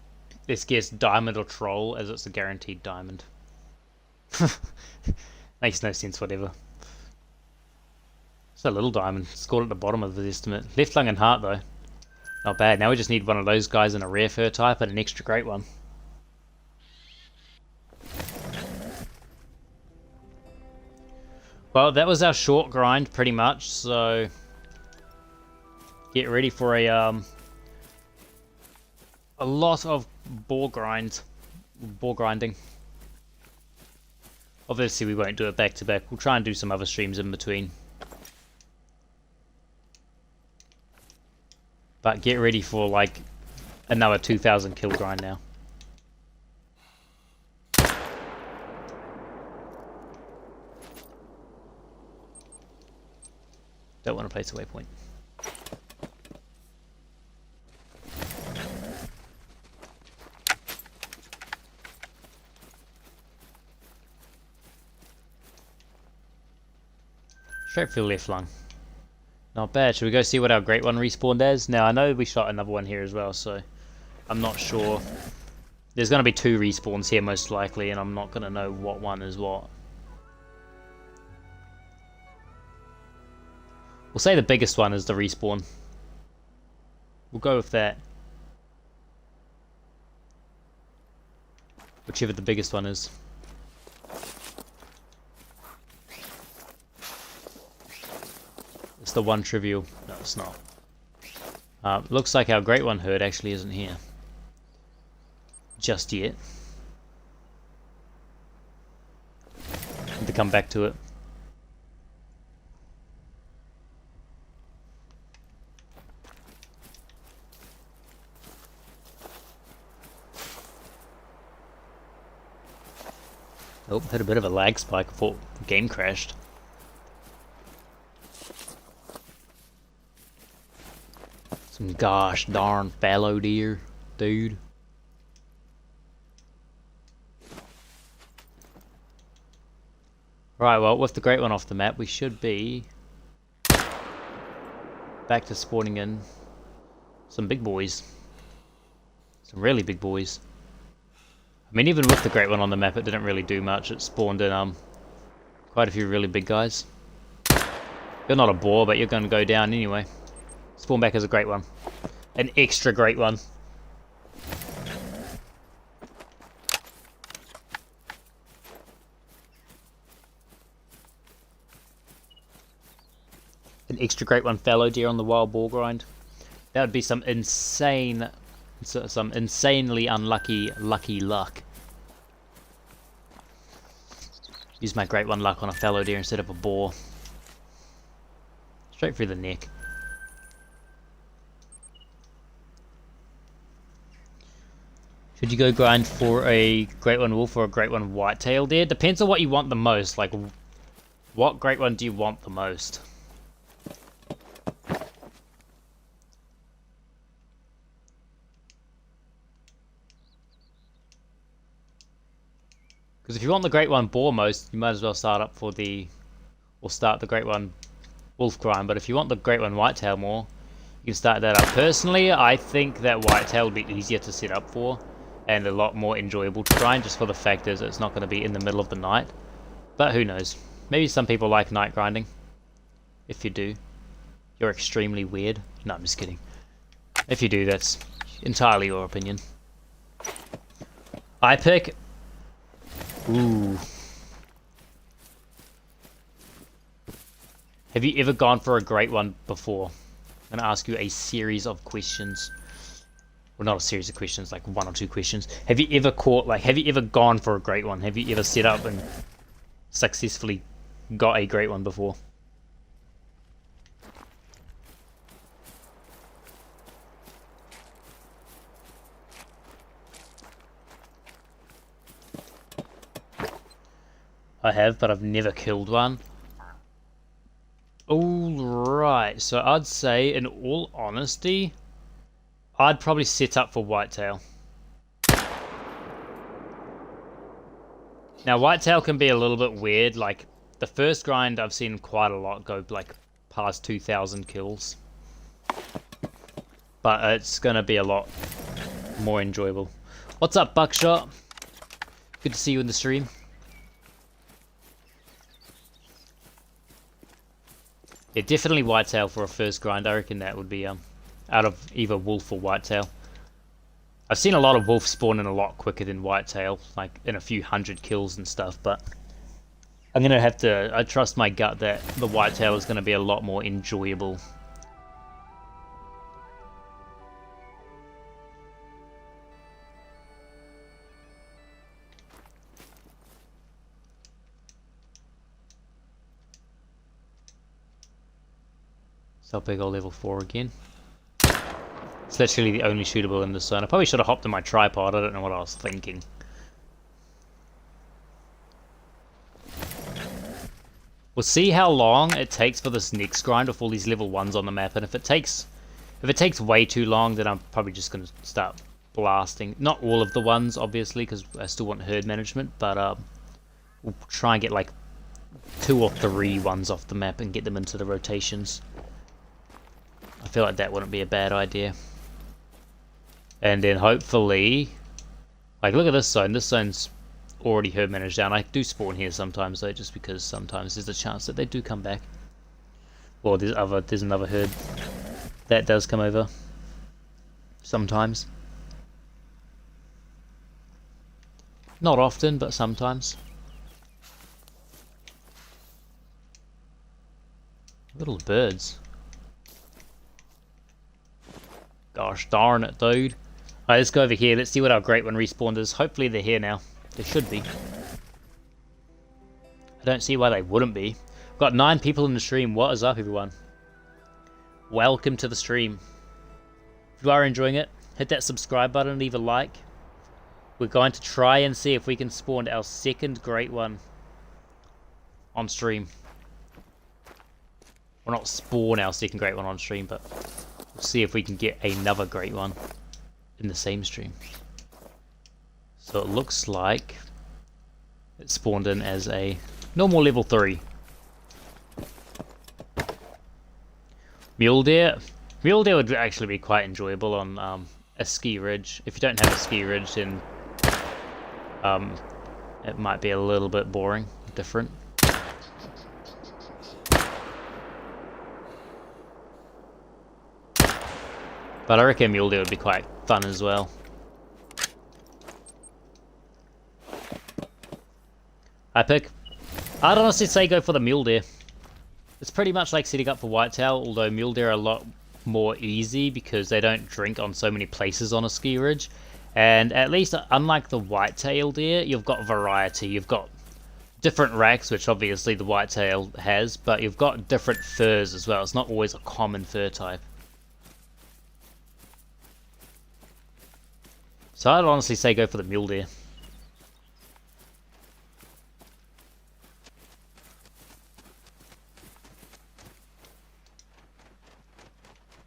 let's guess diamond or troll, as it's a guaranteed diamond. Makes no sense, whatever. It's a little diamond, scored at the bottom of the estimate. Left lung and heart though. Not bad, now we just need one of those guys in a rare fur type and an extra great one. Well, that was our short grind pretty much, so get ready for a lot of boar grinding. Obviously we won't do it back to back, we'll try and do some other streams in between. But get ready for like another 2,000 kill grind now. Don't want to place a waypoint. Straight for the left lung. Not bad. Should we go see what our great one respawned as? Now I know we shot another one here as well, so I'm not sure. There's going to be 2 respawns here most likely, and I'm not going to know what one is what. We'll say the biggest one is the respawn. We'll go with that. Whichever the biggest one is. It's the one trivial. No, it's not. Looks like our great one herd actually isn't here. Just yet. Need to come back to it. Oh, had a bit of a lag spike. I thought the game crashed. Some gosh darn fallow deer, dude. Right, well, with the great one off the map, we should be back to spawning in some big boys. Some really big boys. I mean, even with the great one on the map, it didn't really do much. It spawned in quite a few really big guys. You're not a boar, but you're going to go down anyway. Spawn back as a great one. An extra great one. An extra great one fallow deer on the wild boar grind. That would be some insanely unlucky luck. Use my great one luck on a fallow deer instead of a boar. Straight through the neck. Should you go grind for a great one wolf or a great one whitetail deer? Depends on what you want the most. Like, what great one do you want the most? Because if you want the great one boar most, you might as well start up for the, or start the great one wolf grind. But if you want the great one whitetail more, you can start that up. Personally, I think that whitetail would be easier to set up for, and a lot more enjoyable to grind, just for the fact is it's not going to be in the middle of the night. But who knows? Maybe some people like night grinding. If you do, you're extremely weird. No, I'm just kidding. If you do, that's entirely your opinion. I pick... Ooh. Have you ever gone for a great one before? I'm going to ask you a series of questions. Well, not a series of questions, like 1 or 2 questions. Have you ever caught, like, have you ever gone for a great one? Have you ever set up and successfully got a great one before? I have, but I've never killed one. Alright, so I'd say, in all honesty, I'd probably set up for whitetail. Now, whitetail can be a little bit weird. Like, the first grind I've seen quite a lot go, like, past 2,000 kills. But it's going to be a lot more enjoyable. What's up, Buckshot? Good to see you in the stream. Yeah, definitely whitetail for a first grind. I reckon that would be out of either wolf or whitetail. I've seen a lot of wolf spawn in a lot quicker than whitetail, like in a few hundred kills and stuff, but I'm going to have to... I trust my gut that the whitetail is going to be a lot more enjoyable. So I'll pick all level 4 again. It's literally the only shootable in the zone. I probably should have hopped on my tripod. I don't know what I was thinking. We'll see how long it takes for this next grind with all these level 1s on the map. And if it takes way too long, then I'm probably just going to start blasting. Not all of the ones, obviously, because I still want herd management. But we'll try and get like 2 or 3 ones off the map and get them into the rotations. I feel like that wouldn't be a bad idea. And then hopefully, like, look at this zone. This zone's already herd managed down. I do spawn here sometimes though, just because sometimes there's a chance that they do come back. Well, there's another herd that does come over sometimes. Not often, but sometimes. Little birds. Gosh darn it, dude. Alright, let's go over here. Let's see what our great one respawned is. Hopefully they're here now. They should be. I don't see why they wouldn't be. Got 9 people in the stream. What is up, everyone? Welcome to the stream. If you are enjoying it, hit that subscribe button, leave a like. We're going to try and see if we can spawn our second great one on stream. Well, not spawn our second great one on stream, but we'll see if we can get another great one in the same stream. So it looks like it spawned in as a normal level 3. Mule deer. Mule deer would actually be quite enjoyable on a ski ridge. If you don't have a ski ridge, then it might be a little bit boring, different. But I reckon mule deer would be quite fun as well. I'd honestly say go for the mule deer. It's pretty much like setting up for whitetail, although mule deer are a lot more easy because they don't drink on so many places on a ski ridge. And at least, unlike the whitetail deer, you've got variety. You've got different racks, which obviously the whitetail has, but you've got different furs as well. It's not always a common fur type. So I'd honestly say go for the mule deer.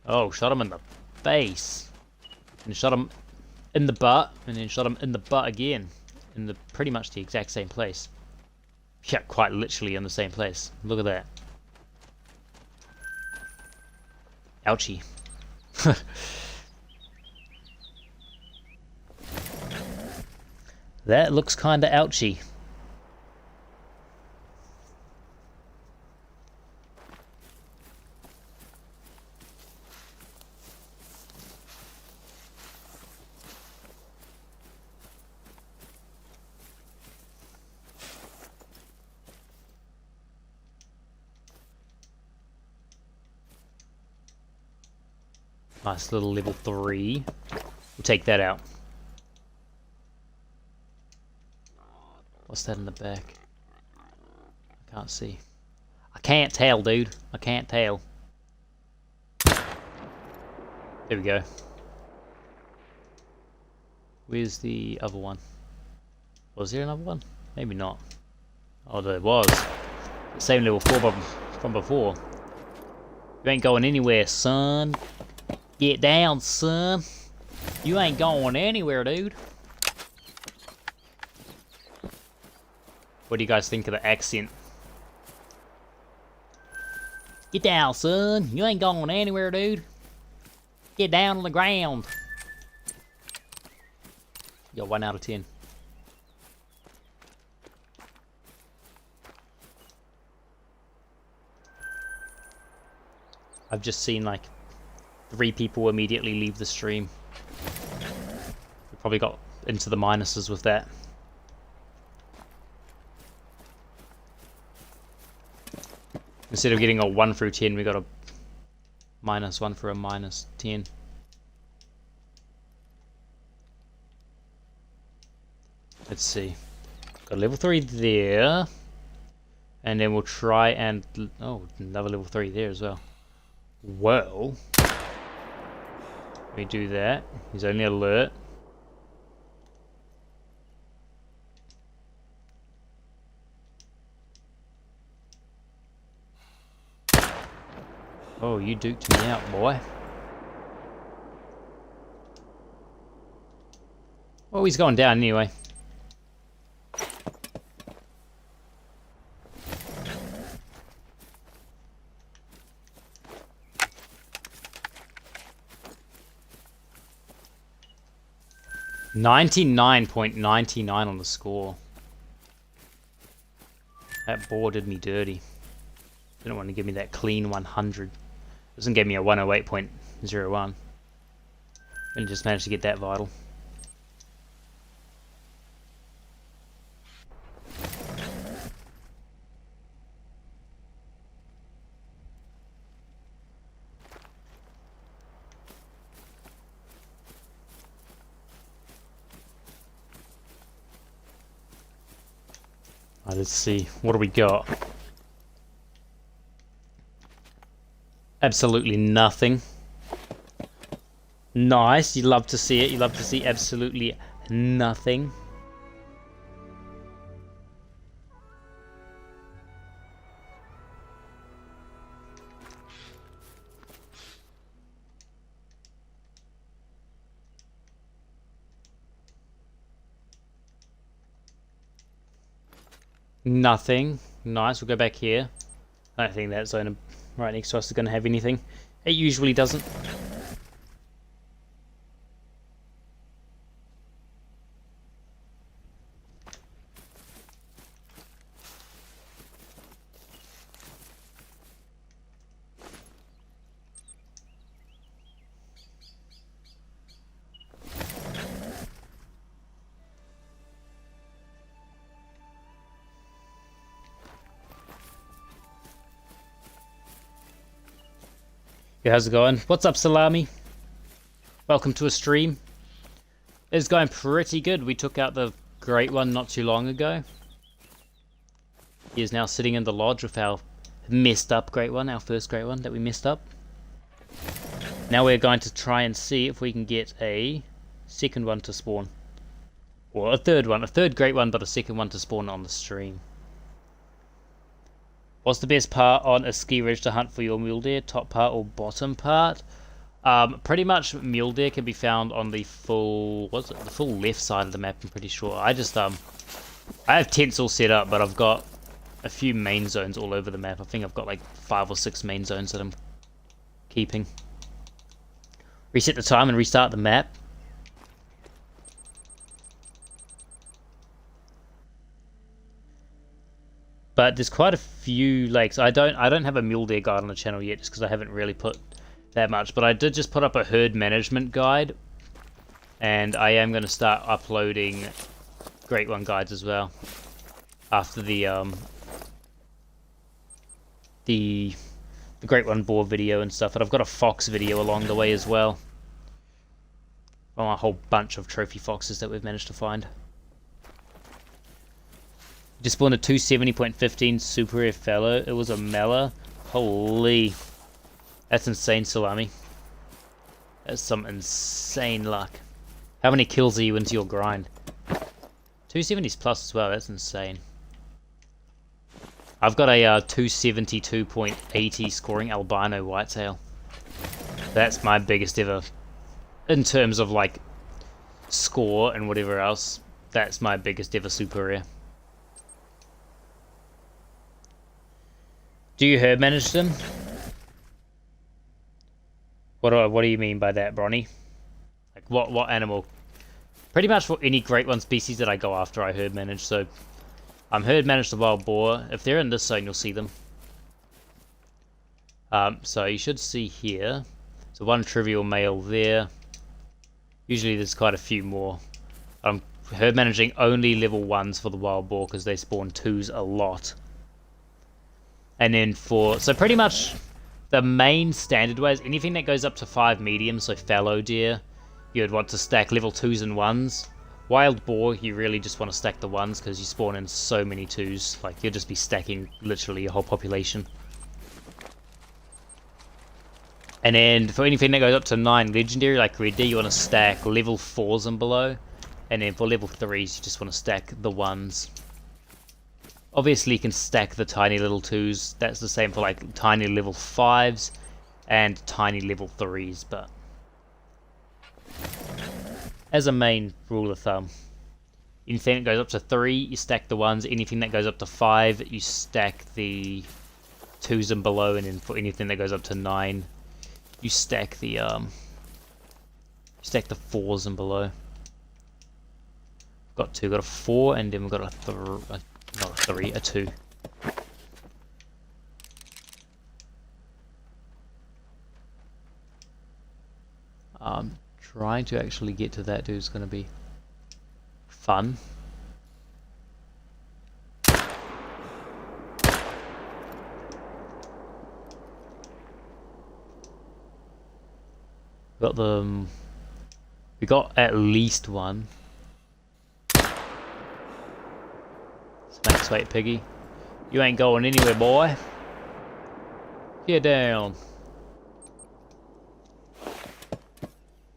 Oh, shot him in the face. And shot him in the butt. And then shot him in the butt again. In the pretty much the exact same place. Yeah, quite literally in the same place. Look at that. Ouchie. That looks kinda ouchy. Nice little level 3. We'll take that out. What's that in the back? I can't see. I can't tell, dude. I can't tell. There we go. Where's the other one? Was there another one? Maybe not. Oh, there was. Same level 4 from before. You ain't going anywhere, son. Get down, son. You ain't going anywhere, dude. What do you guys think of the accent? Get down, son. You ain't going anywhere, dude. Get down on the ground. Yo, 1 out of 10. I've just seen like 3 people immediately leave the stream. We probably got into the minuses with that. Instead of getting a 1 through 10, we got a -1 for a -10. Let's see. Got level 3 there. And then we'll try and... oh, another level 3 there as well. Well... we do that. He's only alert. Oh, you duked me out, boy. Oh, he's going down anyway. .99 on the score. That Boar did me dirty. Didn't want to give me that clean 100. Doesn't give me a 108.01. And just managed to get that vital. Let's see, what do we got? Absolutely nothing. Nice, you love to see it. You love to see absolutely nothing. Nothing. Nice, we'll go back here. I don't think that zone right next to us is going to have anything. It usually doesn't. Yeah, how's it going? What's up, Salami? Welcome to a stream. It's going pretty good. We took out the great one not too long ago. He is now sitting in the lodge with our messed up great one, our first great one that we messed up. Now we're going to try and see if we can get a second one to spawn. Or a third one. A third great one, but a second one to spawn on the stream. What's the best part on a ski ridge to hunt for your mule deer? Top part or bottom part? Pretty much mule deer can be found on the full, what's it? The full left side of the map, I'm pretty sure. I just, I have tents all set up, but I've got a few main zones all over the map. I think I've got like 5 or 6 main zones that I'm keeping. Reset the time and restart the map. But there's quite a few lakes. I don't have a mule deer guide on the channel yet, just because I haven't really put that much. But I did just put up a herd management guide, and I am going to start uploading Great One guides as well after the Great One boar video and stuff. And I've got a fox video along the way as well. Oh, a whole bunch of trophy foxes that we've managed to find. Just spawned a 270.15 super rare fellow. It was a Mela. Holy. That's insane, Salami. That's some insane luck. How many kills are you into your grind? 270s plus as well. That's insane. I've got a 272.80 scoring albino whitetail. That's my biggest ever. In terms of like score and whatever else, that's my biggest ever super rare. Do you herd manage them? What do you mean by that, Bronny? Like what animal? Pretty much for any Great One species that I go after, I herd manage. So I'm herd manage the wild boar. If they're in this zone, you'll see them. So you should see here. So one trivial male there. Usually there's quite a few more. I'm herd managing only level 1s for the wild boar because they spawn 2s a lot. And then so pretty much the main standard way is anything that goes up to 5 medium, so fallow deer, you'd want to stack level 2s and 1s. Wild boar, you really just want to stack the 1s because you spawn in so many 2s. Like, you'll just be stacking literally your whole population. And then for anything that goes up to 9 legendary, like red deer, you want to stack level 4s and below. And then for level 3s, you just want to stack the 1s. Obviously, you can stack the tiny little 2s. That's the same for like tiny level 5s and tiny level 3s. But as a main rule of thumb, anything that goes up to 3, you stack the 1s. Anything that goes up to 5, you stack the 2s and below. And then for anything that goes up to 9, you stack the 4s and below. Got a 4, and then we've got a 2. Trying to actually get to that dude is going to be fun. We got at least one. Max weight piggy. You ain't going anywhere, boy. Get down.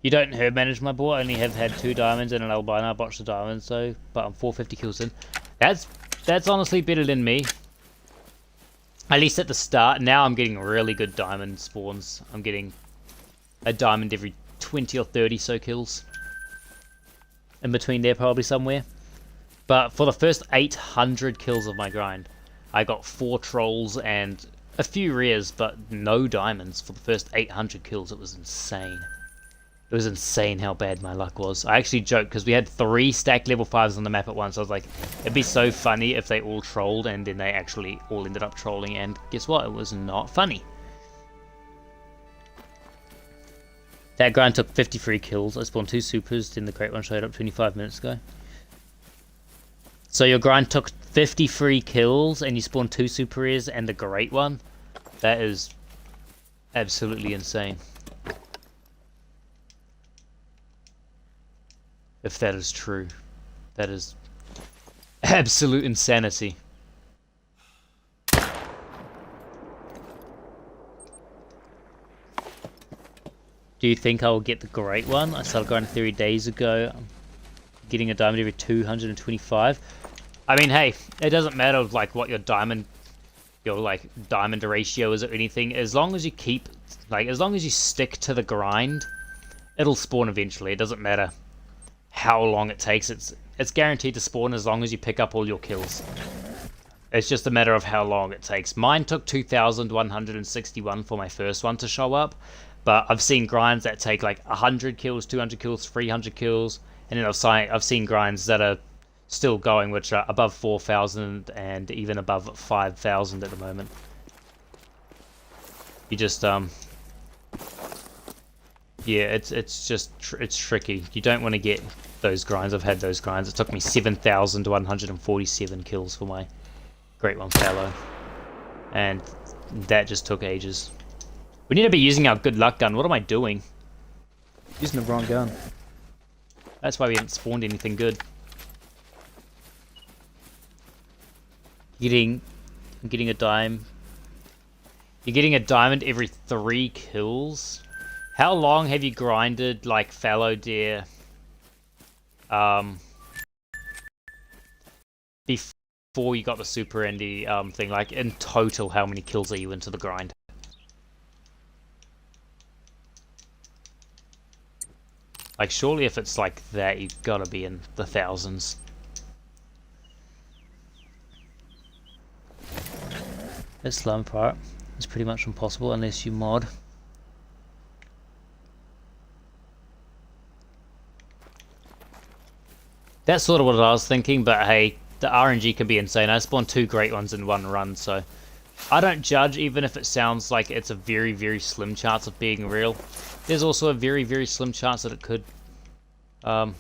You don't herd manage my boar. I only have had 2 diamonds and an albino. I botched the diamonds, so but I'm 450 kills in. That's honestly better than me. At least at the start. Now I'm getting really good diamond spawns. I'm getting a diamond every 20 or 30 so kills. In between there, probably somewhere. But for the first 800 kills of my grind, I got 4 trolls and a few rares, but no diamonds for the first 800 kills. It was insane. It was insane how bad my luck was. I actually joked because we had 3 stacked level 5s on the map at once. I was like, it'd be so funny if they all trolled and then they actually all ended up trolling. And guess what? It was not funny. That grind took 53 kills. I spawned 2 supers, then the Great One showed up 25 minutes ago. So your grind took 53 kills and you spawned 2 super rares and the Great One? That is absolutely insane. If that is true. That is absolute insanity. Do you think I will get the Great One? I started grinding 30 days ago. I'm getting a diamond every 225. I mean, hey, it doesn't matter like what your diamond ratio is or anything. As long as you keep, as long as you stick to the grind, it'll spawn eventually. It doesn't matter how long it takes. It's guaranteed to spawn as long as you pick up all your kills. It's just a matter of how long it takes. Mine took 2,161 for my first one to show up, but I've seen grinds that take like 100 kills, 200 kills, 300 kills, and then I've seen grinds that are still going, which are above 4,000 and even above 5,000 at the moment. You just yeah, it's tricky. You don't want to get those grinds. I've had those grinds. It took me 7,147 kills for my Great One Fallow, and that just took ages. We need to be using our good luck gun. What am I doing? Using the wrong gun. That's why we haven't spawned anything good. I'm getting a dime. You're getting a diamond every 3 kills. How long have you grinded like fallow deer? Before you got the super indie thing, like in total, how many kills are you into the grind? Like, surely if it's like that, you've got to be in the thousands. This slum part is pretty much impossible unless you mod. That's sort of what I was thinking, but hey, the RNG can be insane. I spawned 2 great ones in one run, so I don't judge, even if it sounds like it's a very, very slim chance of being real. There's also a very, very slim chance that it could, well,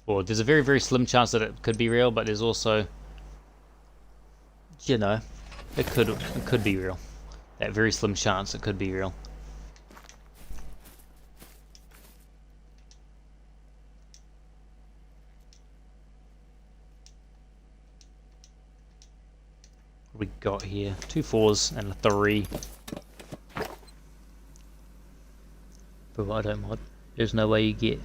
there's a very, very slim chance that it could be real, but there's also, you know, it could be real. That very slim chance it could be real. What we got here? 2 4s and a 3. But I don't mod. There's no way you get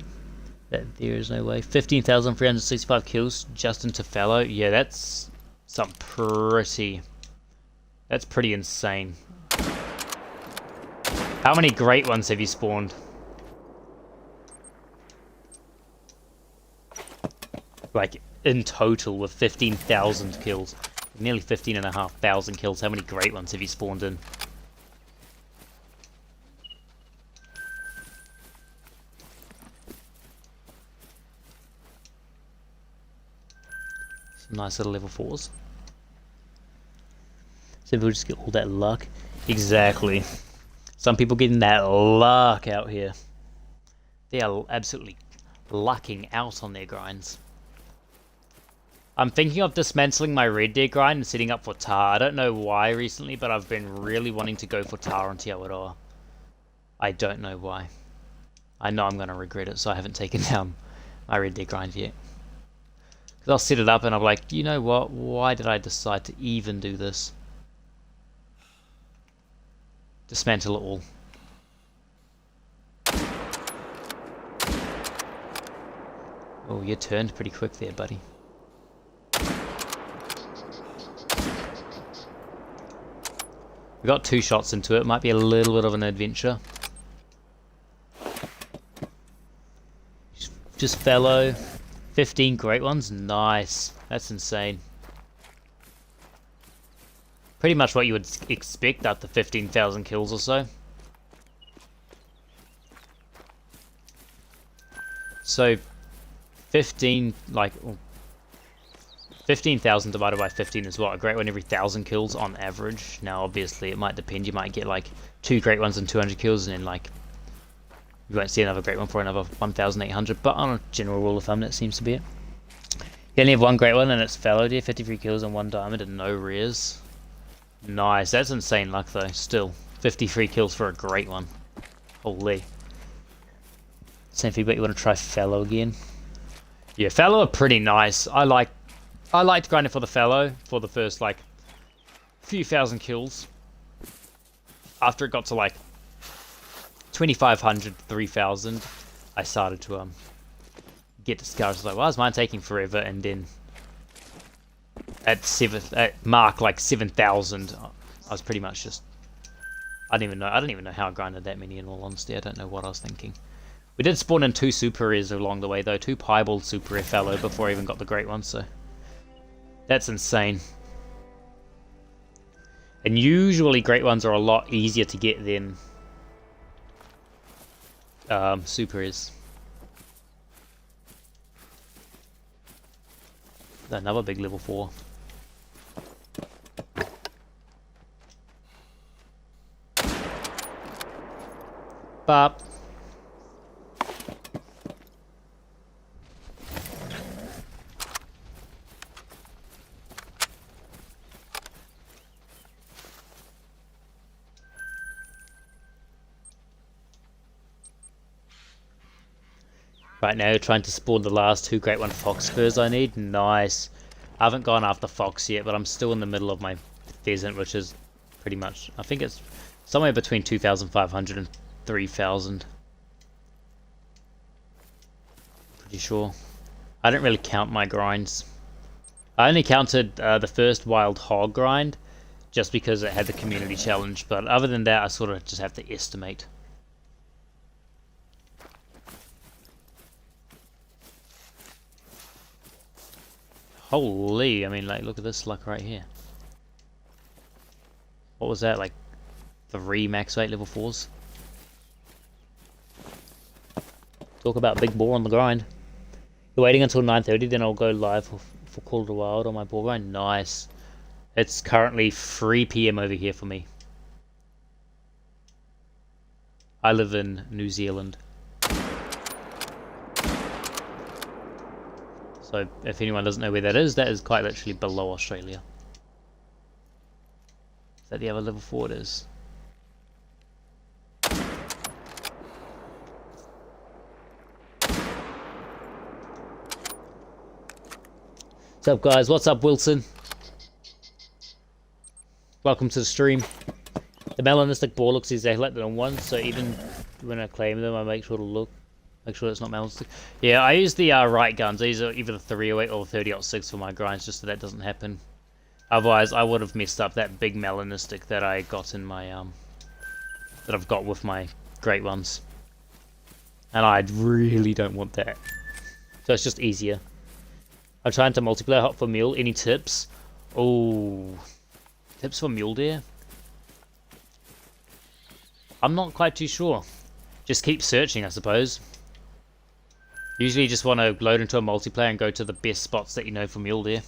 that. There is no way. 15,365 kills just into fallow. Yeah, that's something pretty. That's pretty insane. How many great ones have you spawned? Like, in total, with 15,000 kills. Nearly 15,500 kills. How many great ones have you spawned in? Some nice little level 4s. Some people just get all that luck. Exactly. Some people getting that luck out here. They are absolutely lucking out on their grinds. I'm thinking of dismantling my Red Deer grind and setting up for Tar. I don't know why recently, but I've been really wanting to go for Tar on Te Awaroa. I don't know why. I know I'm going to regret it, so I haven't taken down my Red Deer grind yet. Because I'll set it up and I'm like, you know what? Why did I decide to even do this? Dismantle it all. Oh, you turned pretty quick there, buddy. We got 2 shots into it. Might be a little bit of an adventure. Just fallow. 15 great ones. Nice. That's insane. Pretty much what you would expect after 15,000 kills or so. So 15, like 15,000 divided by 15 is what? A great one every 1,000 kills on average. Now obviously it might depend. You might get like 2 great ones and 200 kills, and then like you won't see another great one for another 1,800. But on a general rule of thumb, that seems to be it. You only have 1 great one and it's fallow deer, 53 kills and 1 diamond and no rares. Nice, that's insane luck though. Still 53 kills for a great one. Holy. Same feedback. You want to try fallow again? Yeah, fallow are pretty nice. I liked grinding for the fallow for the first like few thousand kills. After it got to like 2,500, 3,000, I started to get discouraged. I was like, why is mine taking forever? And then at mark like 7,000, I was pretty much just I don't even know how I grinded that many, in all honesty. I don't know what I was thinking. We did spawn in 2 super rares along the way though, 2 piebald super rare fallow before I even got the great one, so that's insane. And usually great ones are a lot easier to get than super rares. Another big level 4. Bop. Right now, trying to spawn the last 2 Great One Fox furs I need. Nice. I haven't gone after Fox yet, but I'm still in the middle of my pheasant, which is pretty much, I think it's somewhere between 2,500 and 3,000. Pretty sure. I don't really count my grinds. I only counted the first Wild Hog grind, just because it had the community challenge, but other than that, I sort of just have to estimate. Holy, I mean, like, look at this luck right here. What was that, like 3 max weight level 4s? Talk about big boar on the grind. You're waiting until 9:30, then I'll go live for Call of the Wild on my boar grind. Nice. It's currently 3 PM over here for me. I live in New Zealand. So if anyone doesn't know where that is quite literally below Australia. Is that the other level 4 it is? What's up guys? What's up Wilson? Welcome to the stream. The melanistic boar looks exactly like the normal one, so even when I claim them I make sure to look. Make sure it's not melanistic. Yeah, I use the right guns. I use either the 308 or the 30-06 for my grinds, just so that doesn't happen. Otherwise, I would have messed up that big melanistic that I got in my that I've got with my great ones, and I really don't want that. So it's just easier. I'm trying to multiplayer hop for mule. Any tips? Oh, tips for mule deer? I'm not quite too sure. Just keep searching, I suppose. Usually you just want to load into a multiplayer and go to the best spots that you know for mule deer.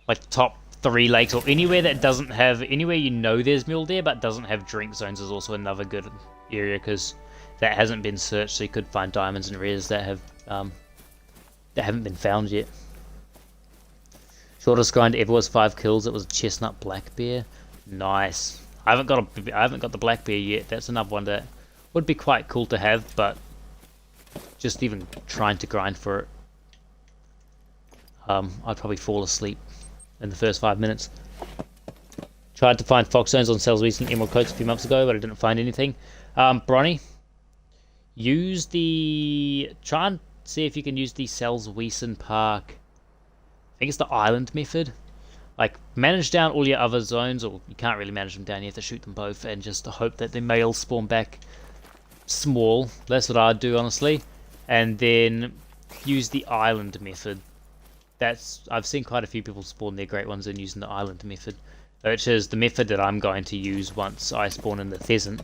Like the top 3 lakes, or anywhere that doesn't have, anywhere you know there's mule deer but doesn't have drink zones is also another good area, because that hasn't been searched, so you could find diamonds and rares that haven't been found yet. Shortest grind ever was 5 kills. It was a chestnut black bear. Nice. I haven't got the black bear yet. That's another one that would be quite cool to have, but just even trying to grind for it, I'd probably fall asleep in the first 5 minutes. Tried to find fox zones on Cells Recent Emerald Coats a few months ago, but I didn't find anything. Bronny, try and see if you can use the Cells Weeson Park. I think it's the island method. Like, manage down all your other zones, or you can't really manage them down, you have to shoot them both, and just hope that the males spawn back small. That's what I'd do, honestly. And then use the island method. I've seen quite a few people spawn their great ones in using the island method, which is the method that I'm going to use once I spawn in the pheasant.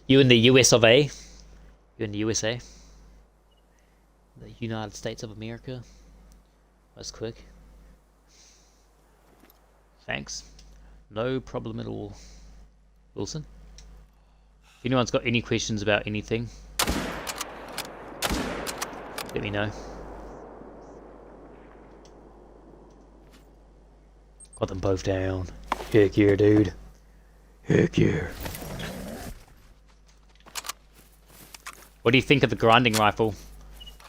You in the US of A? You in the USA? The United States of America? That's quick. Thanks. No problem at all. Wilson? If anyone's got any questions about anything, let me know. Got them both down. Heck yeah, dude. Heck yeah. What do you think of the grinding rifle?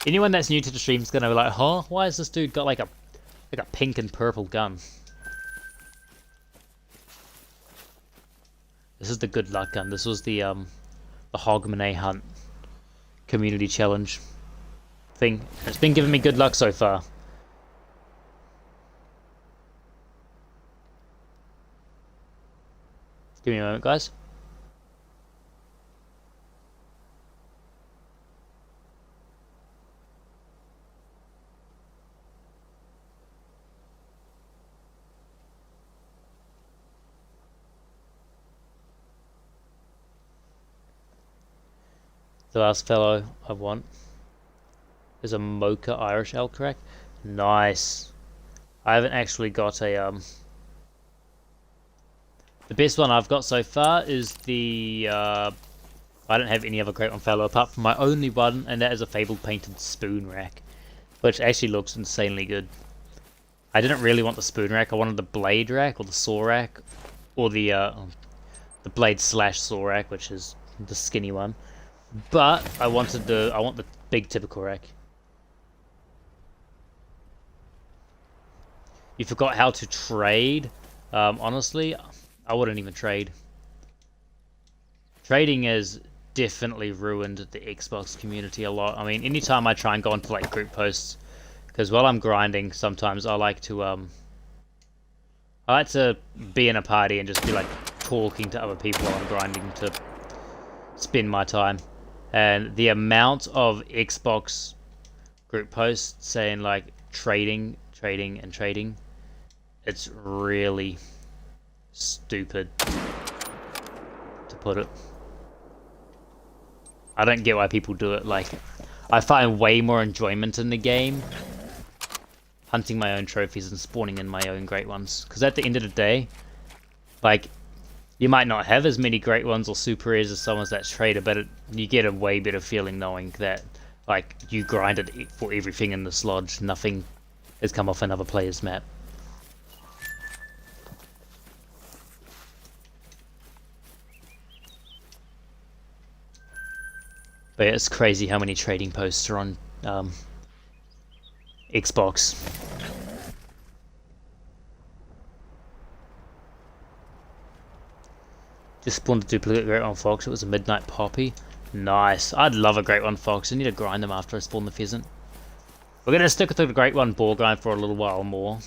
Anyone that's new to the stream is gonna be like, huh? Why has this dude got like a pink and purple gun? This is the good luck gun. This was the Hogmanay Hunt community challenge thing. It's been giving me good luck so far. Give me a moment, guys. The last fellow I want. There's a Mocha Irish elk rack. Nice. I haven't actually got a The best one I've got so far is the I don't have any other Great One Fellow apart from my only one, and that is a Fabled Painted Spoon Rack, which actually looks insanely good. I didn't really want the Spoon Rack. I wanted the Blade Rack or the Saw Rack, or the Blade slash Saw Rack, which is the skinny one. But I want the big typical rack. You forgot how to trade. Honestly, I wouldn't even trade. Trading has definitely ruined the Xbox community a lot. I mean, anytime I try and go into like group posts, because while I'm grinding, sometimes I like to be in a party and just be like talking to other people while I'm grinding to spend my time. And the amount of Xbox group posts saying like trading, and trading, it's really stupid, to put it. I don't get why people do it. Like, I find way more enjoyment in the game hunting my own trophies and spawning in my own great ones. Because at the end of the day, like, you might not have as many great ones or super rares as someone's that's trader, but you get a way better feeling knowing that, like, you grinded for everything in this lodge. Nothing has come off another player's map. But yeah, it's crazy how many trading posts are on Xbox. Just spawned a duplicate Great One Fox. It was a Midnight Poppy. Nice. I'd love a Great One Fox. I need to grind them after I spawn the Pheasant. We're going to stick with the Great One Boar grind for a little while more.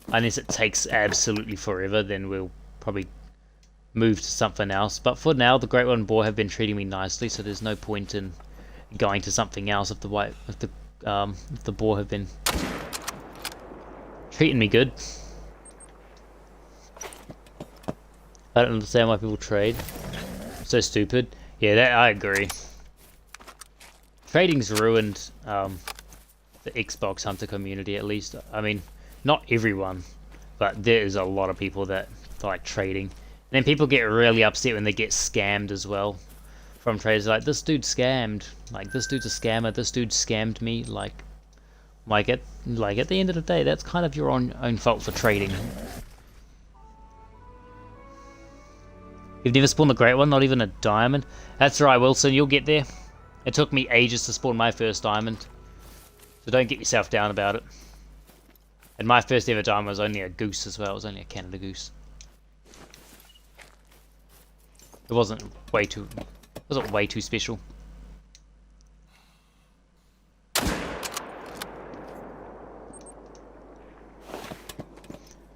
Unless it takes absolutely forever, then we'll probably move to something else. But for now, the Great One Boar have been treating me nicely, so there's no point in going to something else if the Boar have been treating me good. I don't understand why people trade. So stupid. Yeah, that I agree. Trading's ruined the Xbox Hunter community, at least. I mean, not everyone, but there is a lot of people that like trading. And then people get really upset when they get scammed as well from traders. Like, this dude scammed. Like, this dude's a scammer. This dude scammed me. Like at the end of the day, that's kind of your own fault for trading. You've never spawned the Great One, not even a diamond? That's right, Wilson, you'll get there. It took me ages to spawn my first diamond, so don't get yourself down about it. And my first ever diamond was only a goose as well. It was only a Canada goose. It wasn't way too special.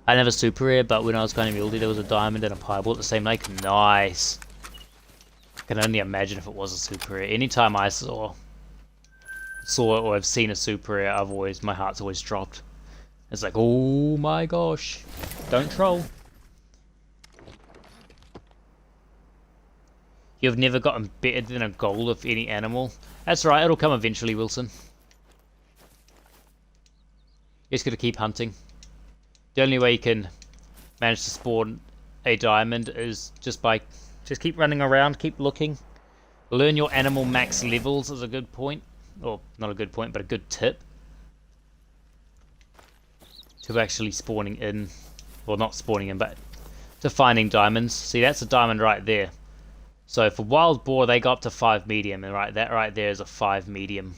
I never super rare, but when I was going to Muldy, there was a diamond and a pieball at the same lake. Nice. I can only imagine if it was a super rare. Anytime I saw it or I've seen a super rare, my heart's always dropped. It's like, oh my gosh, don't troll. You've never gotten better than a gold of any animal. That's right, it'll come eventually, Wilson. You just gotta keep hunting. The only way you can manage to spawn a diamond is just keep running around, keep looking. Learn your animal max levels is a good point. Or, not a good point, but a good tip. To actually spawning in. Well, not spawning in, but to finding diamonds. See, that's a diamond right there. So for wild boar, they go up to 5 medium. And that right there is a 5 medium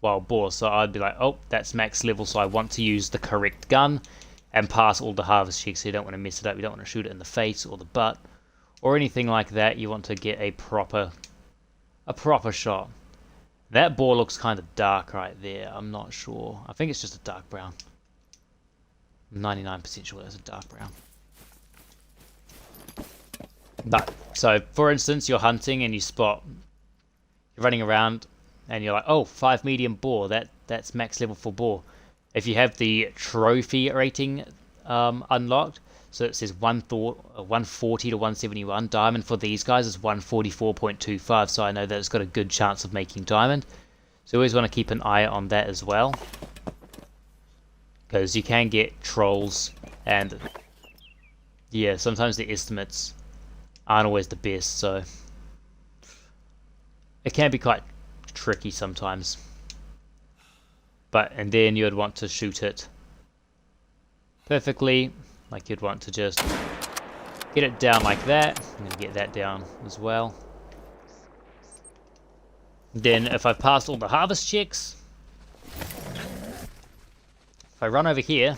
wild boar. So I'd be like, oh, that's max level, so I want to use the correct gun and pass all the harvest checks. So you don't want to mess it up. You don't want to shoot it in the face or the butt or anything like that. You want to get a proper shot. That boar looks kind of dark right there. I'm not sure. I think it's just a dark brown. I'm 99% sure that's a dark brown. But so for instance, you're hunting and you're running around and you're like, oh, 5 medium boar. That's max level for boar. If you have the trophy rating unlocked, so it says 140 to 171. Diamond for these guys is 144.25, so I know that it's got a good chance of making diamond. So you always want to keep an eye on that as well, because you can get trolls, and yeah, sometimes the estimates aren't always the best, so it can be quite tricky sometimes. And then you'd want to shoot it perfectly, like you'd want to just get it down like that. I'm gonna get that down as well. Then if I've passed all the harvest checks, if I run over here,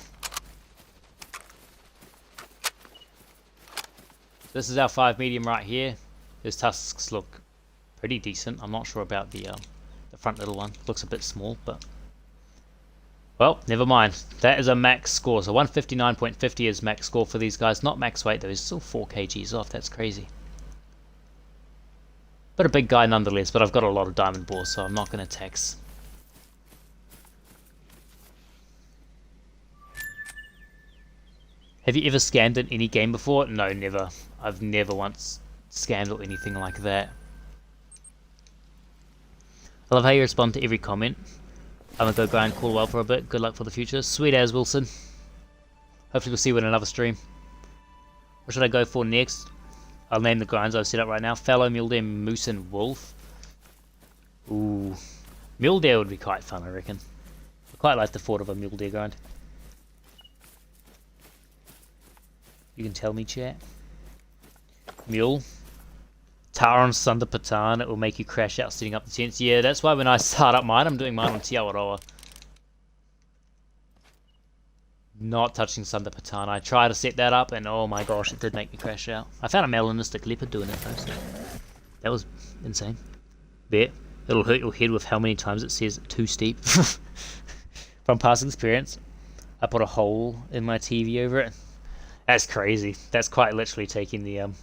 this is our 5 medium right here. His tusks look pretty decent. I'm not sure about the front little one. Looks a bit small, but well, never mind. That is a max score. So 159.50 is max score for these guys. Not max weight though. He's still 4 kgs off. That's crazy. But a big guy nonetheless. But I've got a lot of diamond boars, so I'm not going to tax. Have you ever scammed in any game before? No, never. I've never once scammed or anything like that. I love how you respond to every comment. I'm gonna go grind cool well for a bit. Good luck for the future. Sweet as Wilson. Hopefully we'll see you in another stream. What should I go for next? I'll name the grinds I've set up right now. Fallow, Mule Deer, Moose, and Wolf. Ooh. Mule Deer would be quite fun, I reckon. I quite like the thought of a Mule Deer grind. You can tell me, chat. Mule. Taron Sunder Patan, it will make you crash out setting up the tents. Yeah, that's why when I start up mine, I'm doing mine on Te Awaroa. Not touching Sunder Patan. I tried to set that up and oh my gosh, it did make me crash out. I found a melanistic leopard doing it though, so that was insane. There, it'll hurt your head with how many times it says too steep. From past experience, I put a hole in my TV over it. That's crazy. That's quite literally taking the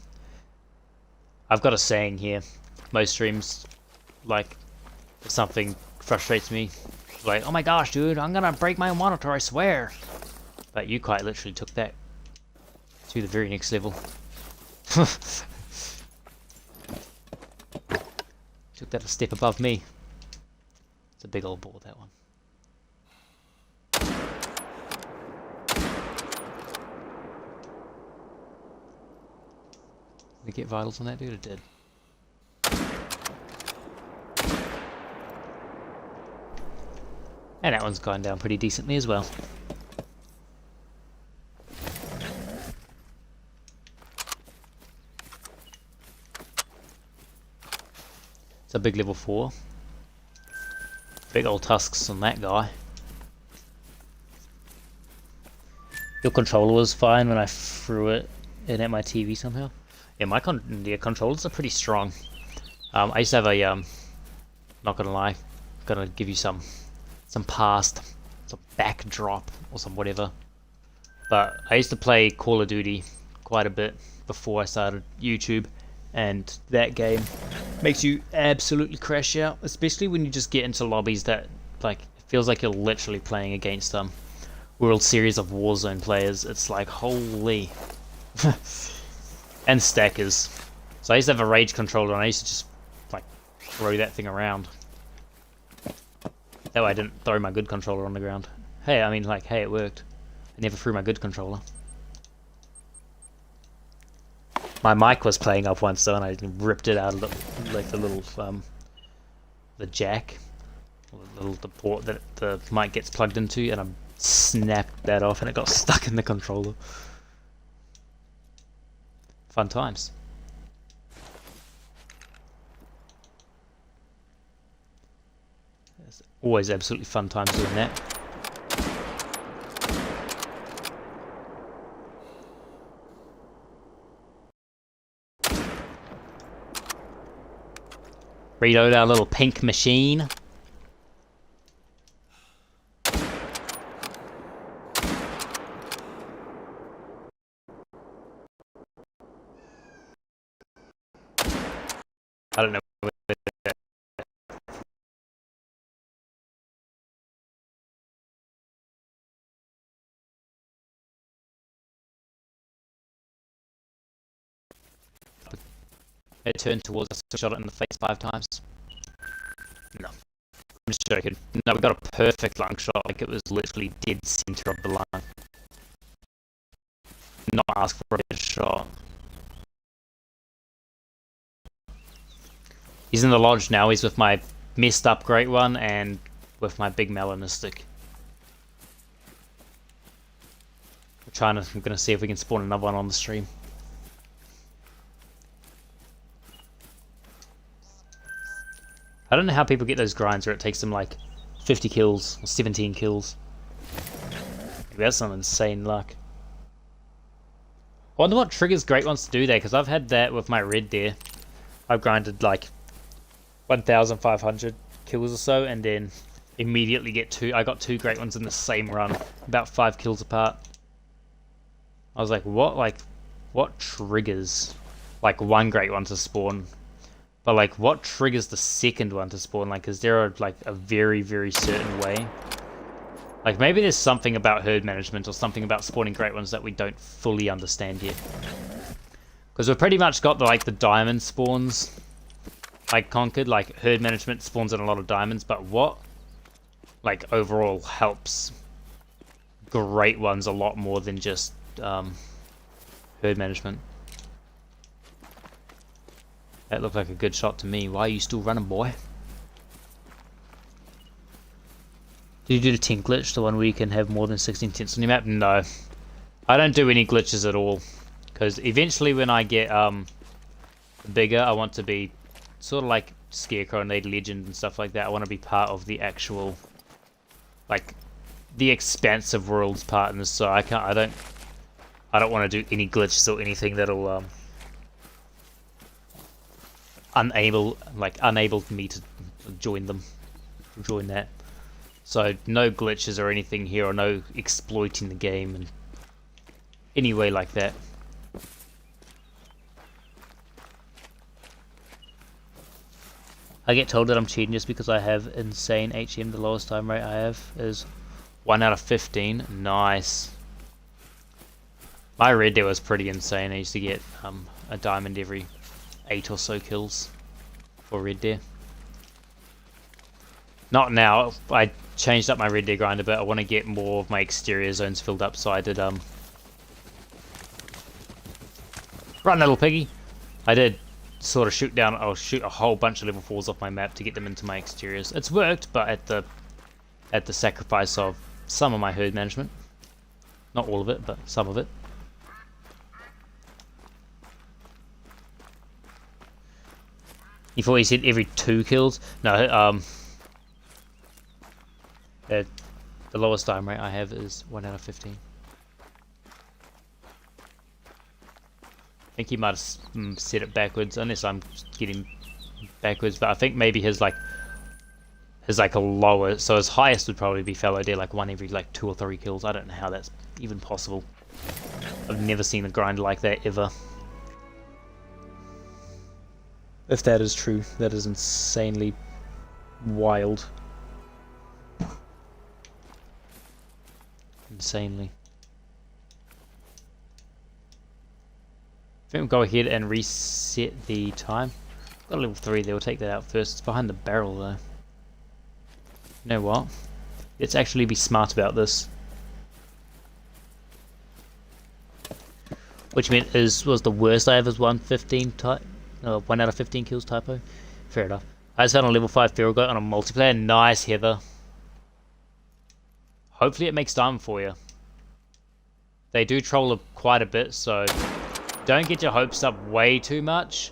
I've got a saying here. Most streams, like, if something frustrates me, like, oh my gosh, dude, I'm gonna break my monitor, I swear. But you quite literally took that to the very next level. Took that a step above me. It's a big old board, that one. Did it get vitals on that dude? It did. And that one's gone down pretty decently as well. It's a big level 4. Big old tusks on that guy. Your controller was fine when I threw it in at my TV somehow. Yeah, my controllers are pretty strong. I used to have a not gonna lie, gonna give you some past, some backdrop or some whatever. But I used to play Call of Duty quite a bit before I started YouTube, and that game makes you absolutely crash out, especially when you just get into lobbies that like it feels like you're literally playing against World Series of Warzone players. It's like holy. And stackers. So I used to have a rage controller and I used to just like throw that thing around. That way I didn't throw my good controller on the ground. Hey, I mean like, hey, it worked. I never threw my good controller. My mic was playing up once though and I ripped it out of the little the jack, or the port that the mic gets plugged into, and I snapped that off and it got stuck in the controller. Fun times. It's always absolutely fun times doing that. Reload our little pink machine. I don't know. It turned towards us, shot it in the face 5 times. No. I'm just joking. No, we got a perfect lung shot. Like, it was literally dead center of the line. Not ask for a better shot. He's in the lodge now. He's with my messed up great one and with my big melanistic. I'm gonna see if we can spawn another one on the stream. I don't know how people get those grinds where it takes them like 50 kills or 17 kills. Maybe that's some insane luck. I wonder what triggers great ones to do that, because I've had that with my red deer. I've grinded like 1,500 kills or so, and then immediately I got two great ones in the same run, about 5 kills apart. I was like, what triggers like one great one to spawn? But like, what triggers the second one to spawn? Like, is there a very, very certain way? Like, maybe there's something about herd management or something about spawning great ones that we don't fully understand yet. Because we've pretty much got the diamond spawns like conquered. Like, herd management spawns in a lot of diamonds, but what like overall helps great ones a lot more than just herd management. That looked like a good shot to me. Why are you still running, boy? Did you do the tent glitch, the one where you can have more than 16 tents on your map? No. I don't do any glitches at all. Because eventually when I get bigger, I want to be sort of like Scarecrow and Lady Legend and stuff like that. I want to be part of the actual, like, the expansive worlds part in this, so I don't want to do any glitches or anything that'll unable me to join that. So no glitches or anything here, or no exploiting the game in any way like that. I get told that I'm cheating just because I have insane HM. The lowest time rate I have is 1 out of 15. Nice. My red deer was pretty insane. I used to get a diamond every 8 or so kills for red deer. Not now. I changed up my red deer grind a bit. I want to get more of my exterior zones filled up, so I did run, little piggy. I did sort of shoot a whole bunch of level 4s off my map to get them into my exteriors. It's worked, but at the sacrifice of some of my herd management. Not all of it, but some of it. You thought he said every 2 kills? No, the lowest time rate I have is 1 out of 15. I think he might have set it backwards, unless I'm getting backwards. But I think maybe his a lower, so his highest would probably be fallow deer, like 1 every 2 or 3 kills. I don't know how that's even possible. I've never seen a grind like that ever. If that is true, that is insanely wild. Insanely. I think we'll go ahead and reset the time. Got a level 3 there, we'll take that out first. It's behind the barrel though. You know what? Let's actually be smart about this. Which was the worst I have is 1 out of 15 kills typo. Fair enough. I just found a level 5 feral goat on a multiplayer. Nice, Heather. Hopefully it makes diamond for you. They do troll quite a bit, so don't get your hopes up way too much.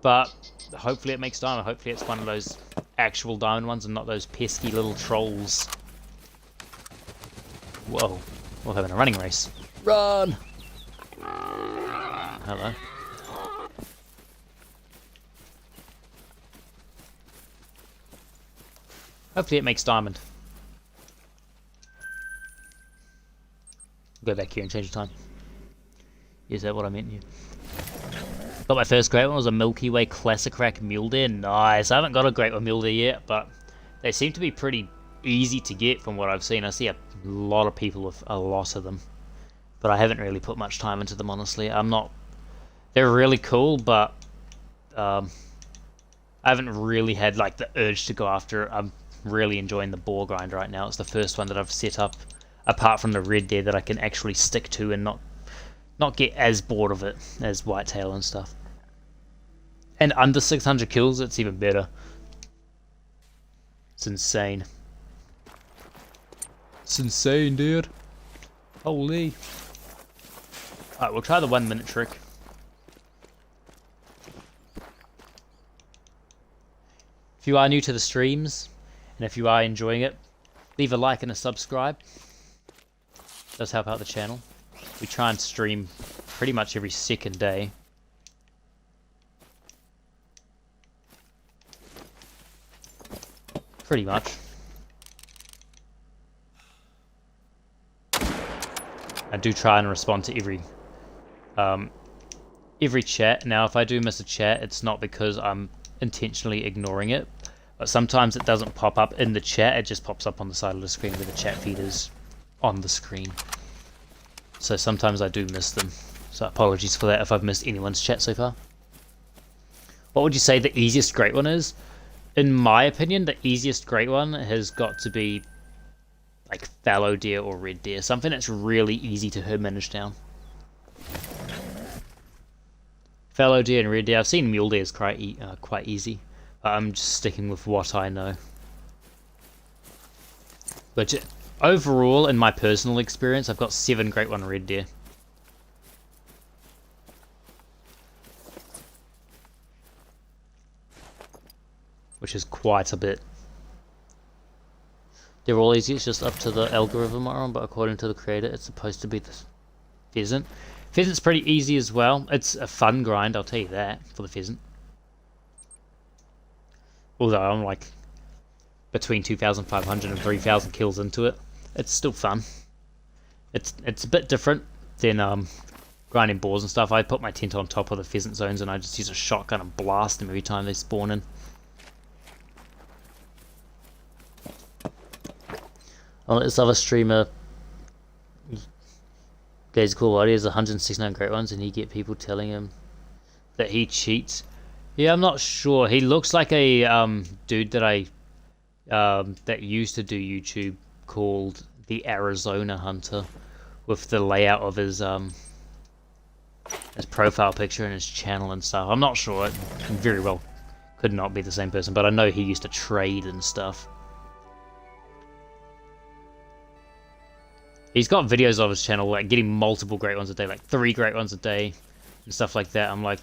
But hopefully it makes diamond. Hopefully it's one of those actual diamond ones and not those pesky little trolls. Whoa. We're having a running race. Run! Hello. Hopefully it makes diamond. Go back here and change the time. Is that what I meant? Yeah. Got my first great one, was a Milky Way Classic Rack Mule Deer. Nice. I haven't got a great one Mule Deer yet, but they seem to be pretty easy to get from what I've seen. I see a lot of people with a lot of them, but I haven't really put much time into them, honestly. They're really cool, but I haven't really had the urge to go after. really enjoying the boar grind right now. It's the first one that I've set up, apart from the red deer, that I can actually stick to and not get as bored of it as whitetail and stuff. And under 600 kills, it's even better. It's insane. It's insane, dude. Holy. Alright, we'll try the 1 minute trick. If you are new to the streams, and if you are enjoying it, leave a like and a subscribe. It does help out the channel. We try and stream pretty much every second day. Pretty much. I do try and respond to every chat. Now, if I do miss a chat, it's not because I'm intentionally ignoring it, but sometimes it doesn't pop up in the chat. It just pops up on the side of the screen where the chat feed is on the screen. So sometimes I do miss them. So apologies for that if I've missed anyone's chat so far. What would you say the easiest great one is? In my opinion, the easiest great one has got to be like fallow deer or red deer. Something that's really easy to manage down. Fallow deer and red deer. I've seen mule deer is quite easy. I'm just sticking with what I know. But overall, in my personal experience, I've got 7 great one red deer. Which is quite a bit. They're all easy, it's just up to the algorithm on, but according to the creator, it's supposed to be the pheasant. Pheasant's pretty easy as well. It's a fun grind, I'll tell you that, for the pheasant. Although I'm like between 2,500 and 3,000 kills into it, it's still fun. It's a bit different than grinding boars and stuff. I put my tent on top of the pheasant zones and I just use a shotgun and blast them every time they spawn in. This other streamer, Gaze Cool Body, has 169 great ones, and he get people telling him that he cheats. Yeah, I'm not sure. He looks like a dude that that used to do YouTube called the Arizona Hunter, with the layout of his profile picture and his channel and stuff. I'm not sure. It very well could not be the same person, but I know he used to trade and stuff. He's got videos of his channel like getting multiple great ones a day, like 3 great ones a day and stuff like that. I'm like,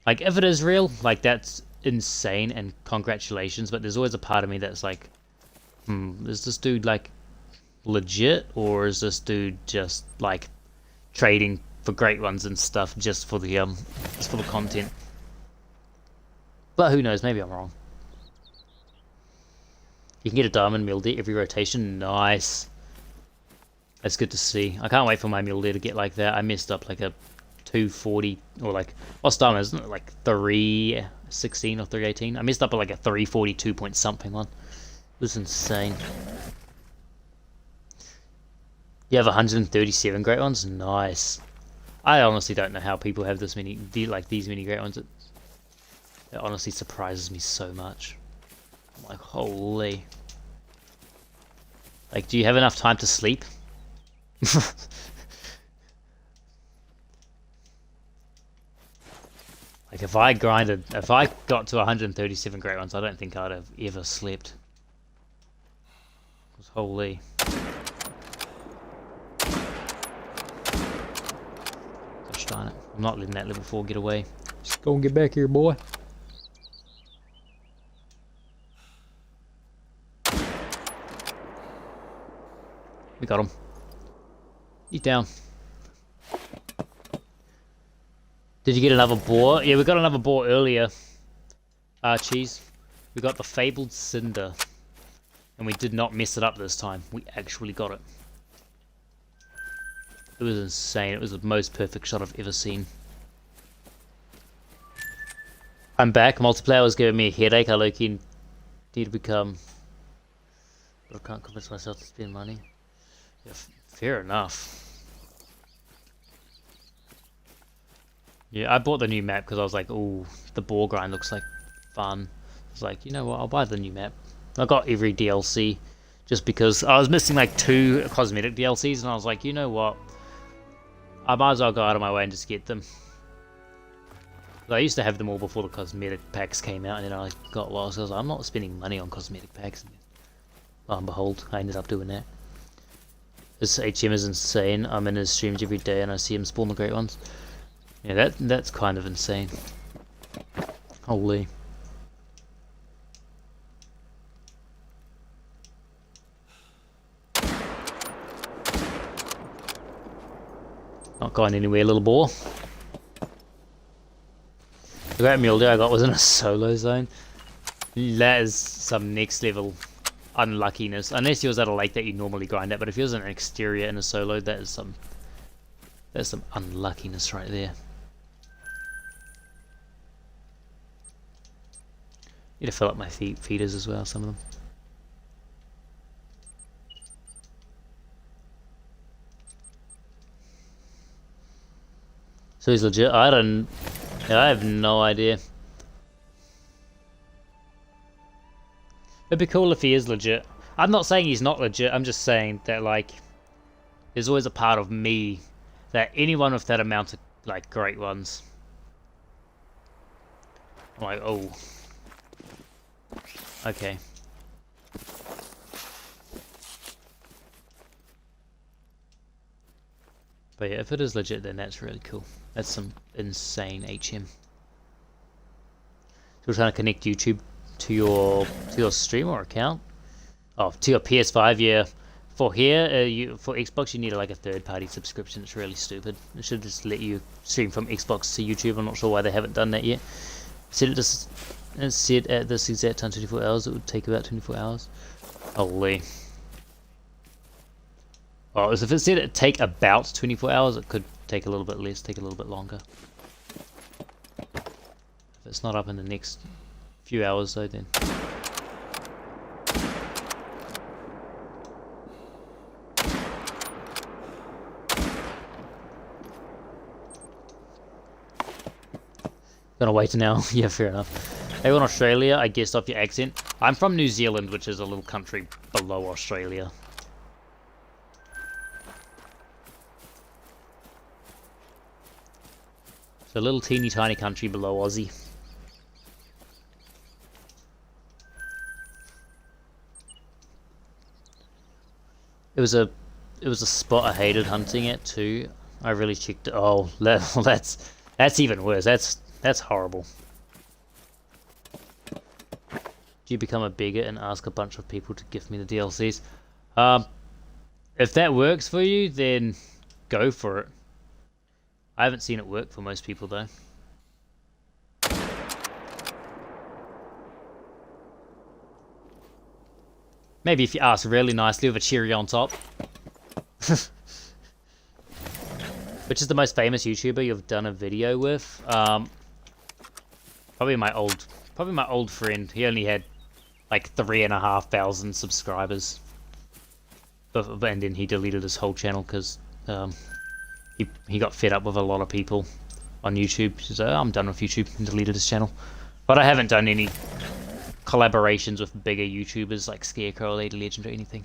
like if it is real, like that's insane and congratulations, but there's always a part of me that's like, is this dude like legit, or is this dude just like trading for great ones and stuff just for the content? But who knows, maybe I'm wrong. You can get a diamond mule deer every rotation. Nice. That's good to see. I can't wait for my mule deer to get like that. I messed up like a 240 or like, what's diamond, isn't it? Like 316 or 318. I messed up at like a 342 point something one. It was insane. You have 137 great ones? Nice. I honestly don't know how people have this many, like these many great ones. It honestly surprises me so much. I'm like, holy. Like, do you have enough time to sleep? Like, if I got to 137 great ones, I don't think I'd have ever slept. Because holy. Gosh darn it. I'm not letting that level 4 get away. Just go and get back here, boy. We got him. He's down. Did you get another boar? Yeah, we got another boar earlier. Cheese. We got the fabled cinder. And we did not mess it up this time. We actually got it. It was insane. It was the most perfect shot I've ever seen. I'm back. Multiplayer was giving me a headache. I low-key need to become... But I can't convince myself to spend money. Yeah, fair enough. Yeah, I bought the new map because I was like, oh, the boar grind looks like fun. I was like, you know what, I'll buy the new map. I got every DLC just because I was missing like 2 cosmetic DLCs, and I was like, you know what? I might as well go out of my way and just get them. I used to have them all before the cosmetic packs came out, and then I got lost. I was like, I'm not spending money on cosmetic packs. Lo and behold, I ended up doing that. This HM is insane. I'm in his streams every day, and I see him spawn the great ones. Yeah, that's kind of insane. Holy. Not going anywhere, little boar. The great mule deer I got was in a solo zone. That is some next level unluckiness. Unless he was at a lake that you normally grind at, but if he was in an exterior in a solo, that's some unluckiness right there. Need to fill up my feeders as well, some of them. So he's legit. I have no idea. It'd be cool if he is legit. I'm not saying he's not legit, I'm just saying that, like, there's always a part of me that anyone with that amount of, like, great ones, I'm like, oh, okay. But yeah, if it is legit, then that's really cool. That's some insane HM. So we're trying to connect YouTube to your stream or account. Oh, to your PS5, yeah. For here, for Xbox, you need like a third-party subscription. It's really stupid. It should just let you stream from Xbox to YouTube. I'm not sure why they haven't done that yet. It said at this exact time, 24 hours. It would take about 24 hours. Holy. Oh, if it said it'd take about 24 hours, it could take a little bit less, take a little bit longer. If it's not up in the next few hours though, then. Gonna wait now. Yeah, fair enough. Hey, in Australia, I guessed off your accent. I'm from New Zealand, which is a little country below Australia. It's a little teeny tiny country below Aussie. It was a spot I hated hunting at too. I really checked it. Oh, that's even worse. That's horrible. Do you become a beggar and ask a bunch of people to give me the DLCs? If that works for you, then go for it. I haven't seen it work for most people though. Maybe if you ask really nicely with a cherry on top. Which is the most famous YouTuber you've done a video with? Probably my old friend. He only had like 3,500 subscribers. And then he deleted his whole channel because he got fed up with a lot of people on YouTube. He said, oh, I'm done with YouTube, and deleted his channel. But I haven't done any collaborations with bigger YouTubers like Scarecrow or Lady Legend or anything.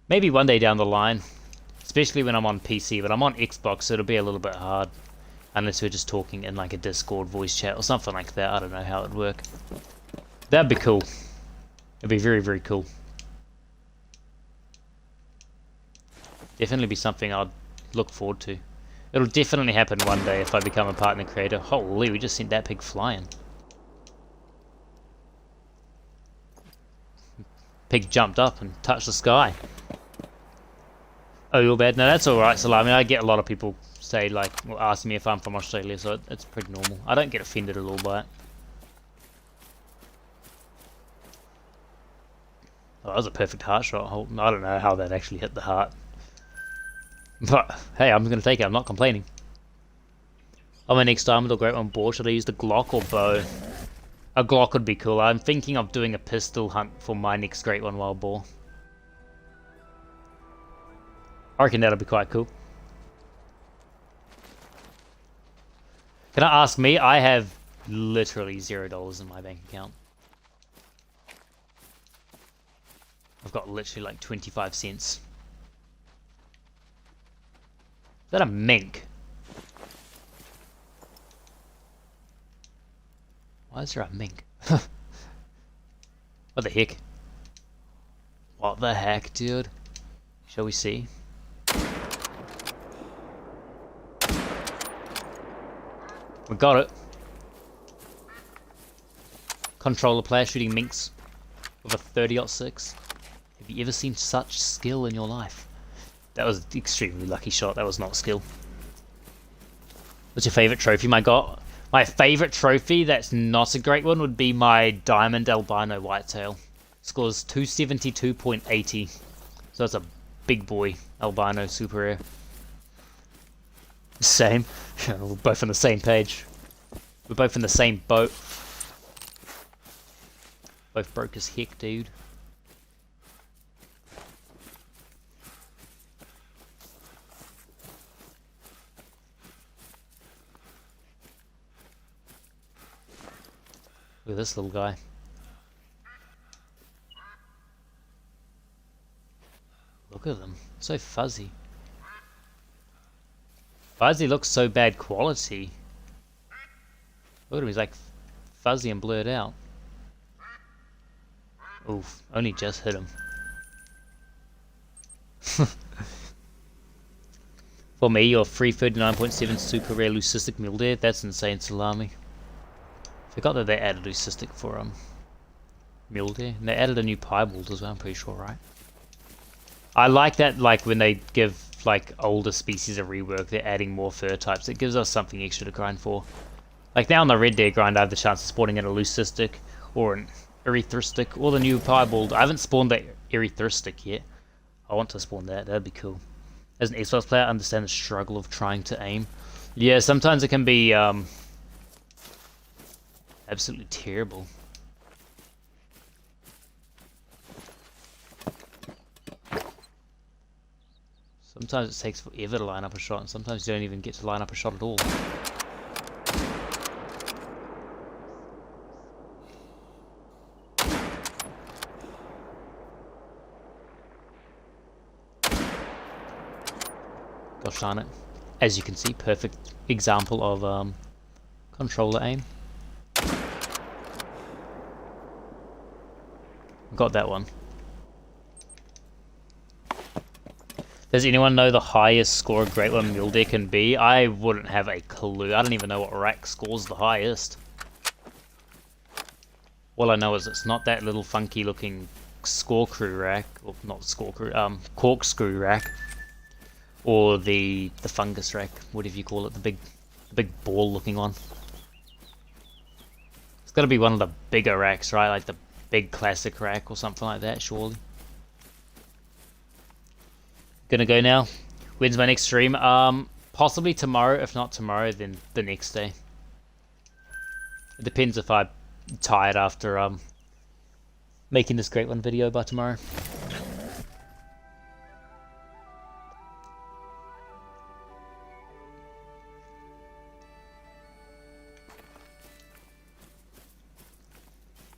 Maybe one day down the line, especially when I'm on PC, but I'm on Xbox, so it'll be a little bit hard unless we're just talking in like a Discord voice chat or something like that. I don't know how it'd work. That'd be cool. It'd be very, very cool. Definitely be something I'd look forward to. It'll definitely happen one day if I become a partner creator. Holy, we just sent that pig flying. Pig jumped up and touched the sky. Oh, you're bad? No, that's alright, Salami. I get a lot of people say, like, or ask me if I'm from Australia, so it's pretty normal. I don't get offended at all by it. Oh, that was a perfect heart shot. I don't know how that actually hit the heart. But, hey, I'm going to take it. I'm not complaining. On my next time with a great one boar, should I use the Glock or bow? A Glock would be cool. I'm thinking of doing a pistol hunt for my next great one wild boar. I reckon that'll be quite cool. Can I ask me? I have literally $0 in my bank account. I've got literally like 25 cents. Is that a mink? Why is there a mink? What the heck? What the heck, dude? Shall we see? We got it. Controller player shooting minks with a 30-06. Have you ever seen such skill in your life? That was an extremely lucky shot. That was not skill. What's your favourite trophy? My favourite trophy that's not a great one would be my Diamond Albino Whitetail. Scores 272.80. So that's a big boy albino super rare. Same. We're both on the same page. We're both in the same boat. Both broke as heck, dude. Look at this little guy. Look at them. So fuzzy. Why does he look so bad quality? Look at him, he's like fuzzy and blurred out. Oof, only just hit him. For me, your 339.7 super rare leucistic mule deer, that's insane salami. Forgot that they added leucistic for mule deer. And they added a new piebald as well, I'm pretty sure, right? I like that, like when they give like older species a rework, they're adding more fur types. It gives us something extra to grind for. Like now on the red deer grind, I have the chance of spawning in a leucistic or an erythristic or the new piebald. I haven't spawned the erythristic yet. I want to spawn that. That'd be cool. As an Xbox player, I understand the struggle of trying to aim. Yeah, sometimes it can be absolutely terrible. Sometimes it takes forever to line up a shot, and sometimes you don't even get to line up a shot at all. Gosh darn it. As you can see, perfect example of controller aim. Got that one. Does anyone know the highest score a Great One Mule Deer can be? I wouldn't have a clue. I don't even know what rack scores the highest. All I know is it's not that little funky looking score crew rack, or not score crew, corkscrew rack, or the fungus rack, whatever you call it, the big ball looking one. It's got to be one of the bigger racks, right? Like the big classic rack or something like that, surely. Gonna go now. When's my next stream? Possibly tomorrow. If not tomorrow, then the next day. It depends if I'm tired after making this Great One video by tomorrow.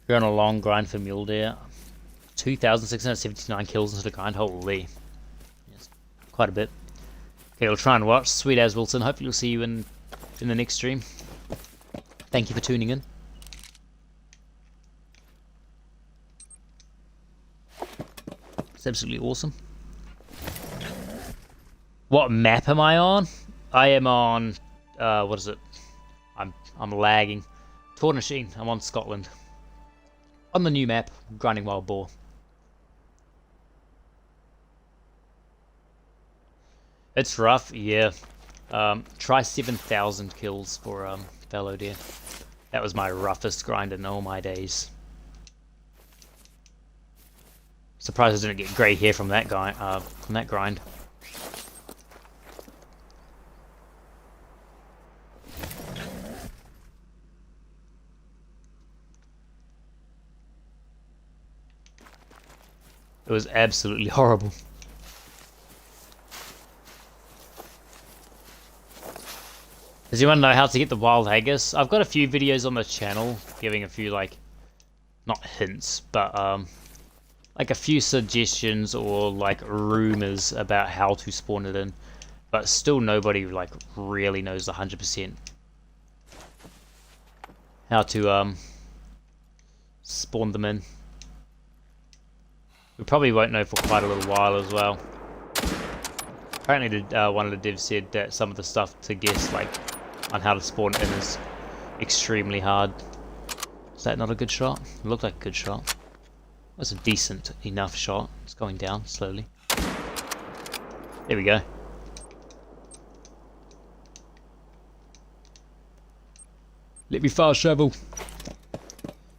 We're on a long grind for mule deer. 2,679 kills into the grind. Holy. Quite a bit. Okay, we'll try and watch. Sweet as Wilson. Hopefully we'll see you in the next stream. Thank you for tuning in. It's absolutely awesome. What map am I on? I am on what is it? I'm lagging. Tornasheen. I'm on Scotland. On the new map, Grinding Wild Boar. It's rough, yeah. Try 7,000 kills for fallow deer. That was my roughest grind in all my days. Surprised I didn't get grey hair from that guy. From that grind. It was absolutely horrible. Does anyone know how to get the wild haggis? I've got a few videos on the channel giving a few, like, not hints, but like a few suggestions or like rumors about how to spawn it in, but still nobody like really knows 100% how to spawn them in. We probably won't know for quite a little while as well. Apparently, one of the devs said that some of the stuff to guess like on how to spawn it in is extremely hard. Is that not a good shot? It looked like a good shot. That's a decent enough shot. It's going down slowly. There we go. Let me fast travel.